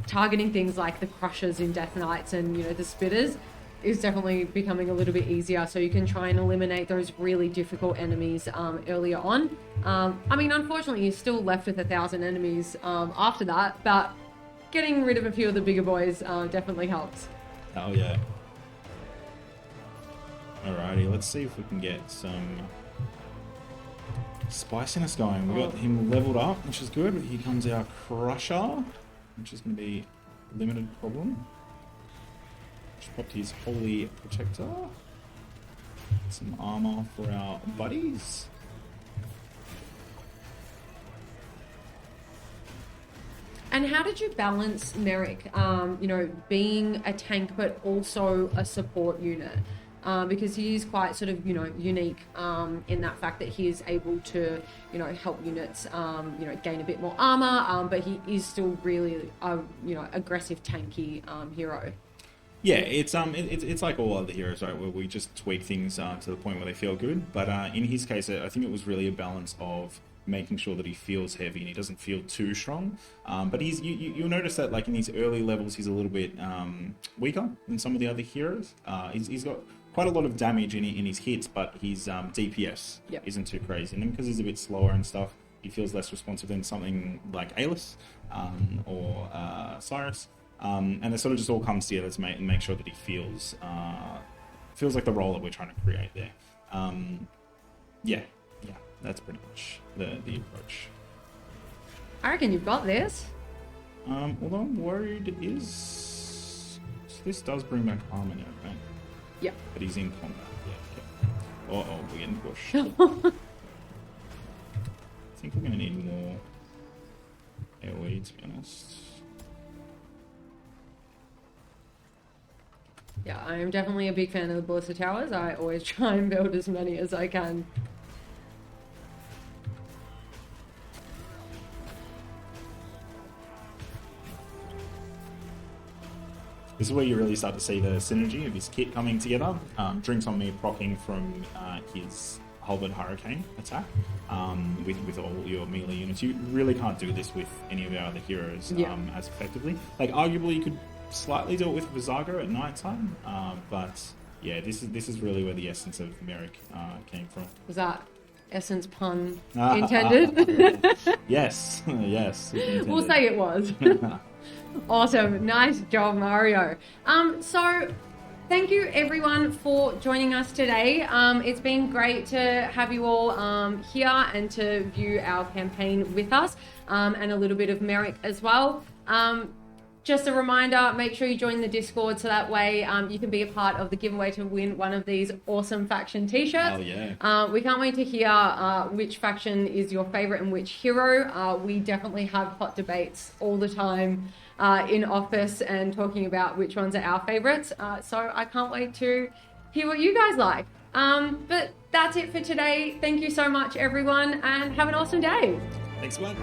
targeting things like the crushers in Death Knights and, the spitters is definitely becoming a little bit easier, so you can try and eliminate those really difficult enemies earlier on. I mean, unfortunately, you're still left with 1,000 enemies after that, but getting rid of a few of the bigger boys definitely helps.
Oh yeah. Alrighty, let's see if we can get some spiciness going. We got him leveled up, which is good. Here comes our crusher, which is going to be a limited problem. Just popped his holy protector. Some armor for our buddies.
And how did you balance Merek, being a tank but also a support unit? Because he is quite sort of, unique in that fact that he is able to, help units, gain a bit more armor, but he is still really a, aggressive tanky hero.
Yeah, it's like all other heroes, right? Where we just tweak things to the point where they feel good. But in his case, I think it was really a balance of making sure that he feels heavy and he doesn't feel too strong. But you'll notice that like in these early levels, he's a little bit weaker than some of the other heroes. He's got quite a lot of damage in his hits, but his DPS isn't too crazy. And then because he's a bit slower and stuff, he feels less responsive than something like Aelus or Cyrus. And it sort of just all comes together to make sure that he feels like the role that we're trying to create there. Yeah, that's pretty much the approach.
I reckon you've got this.
Although I'm worried is this does bring back armor now, right?
Yeah.
But he's in combat. Yeah. Okay. We're getting pushed. I think we're gonna need more AOE, to be honest.
Yeah, I am definitely a big fan of the Ballista Towers. I always try and build as many as I can.
This is where you really start to see the synergy of his kit coming together. Drinks on me proccing from his Halberd Hurricane attack with all your melee units. You really can't do this with any of our other heroes as effectively. Like, arguably, you could slightly do it with Vizago at nighttime, but yeah, this is really where the essence of Merek came from.
Was that essence pun intended?
Yes, yes.
We'll say it was. Awesome, nice job, Mario. So thank you everyone for joining us today. It's been great to have you all here and to view our campaign with us, and a little bit of Merek as well. Just a reminder, make sure you join the Discord so that way you can be a part of the giveaway to win one of these awesome faction t-shirts.
Oh, yeah.
We can't wait to hear which faction is your favorite and which hero. We definitely have hot debates all the time in office and talking about which ones are our favorites. So I can't wait to hear what you guys like. But that's it for today. Thank you so much, everyone, and have an awesome day.
Thanks, man.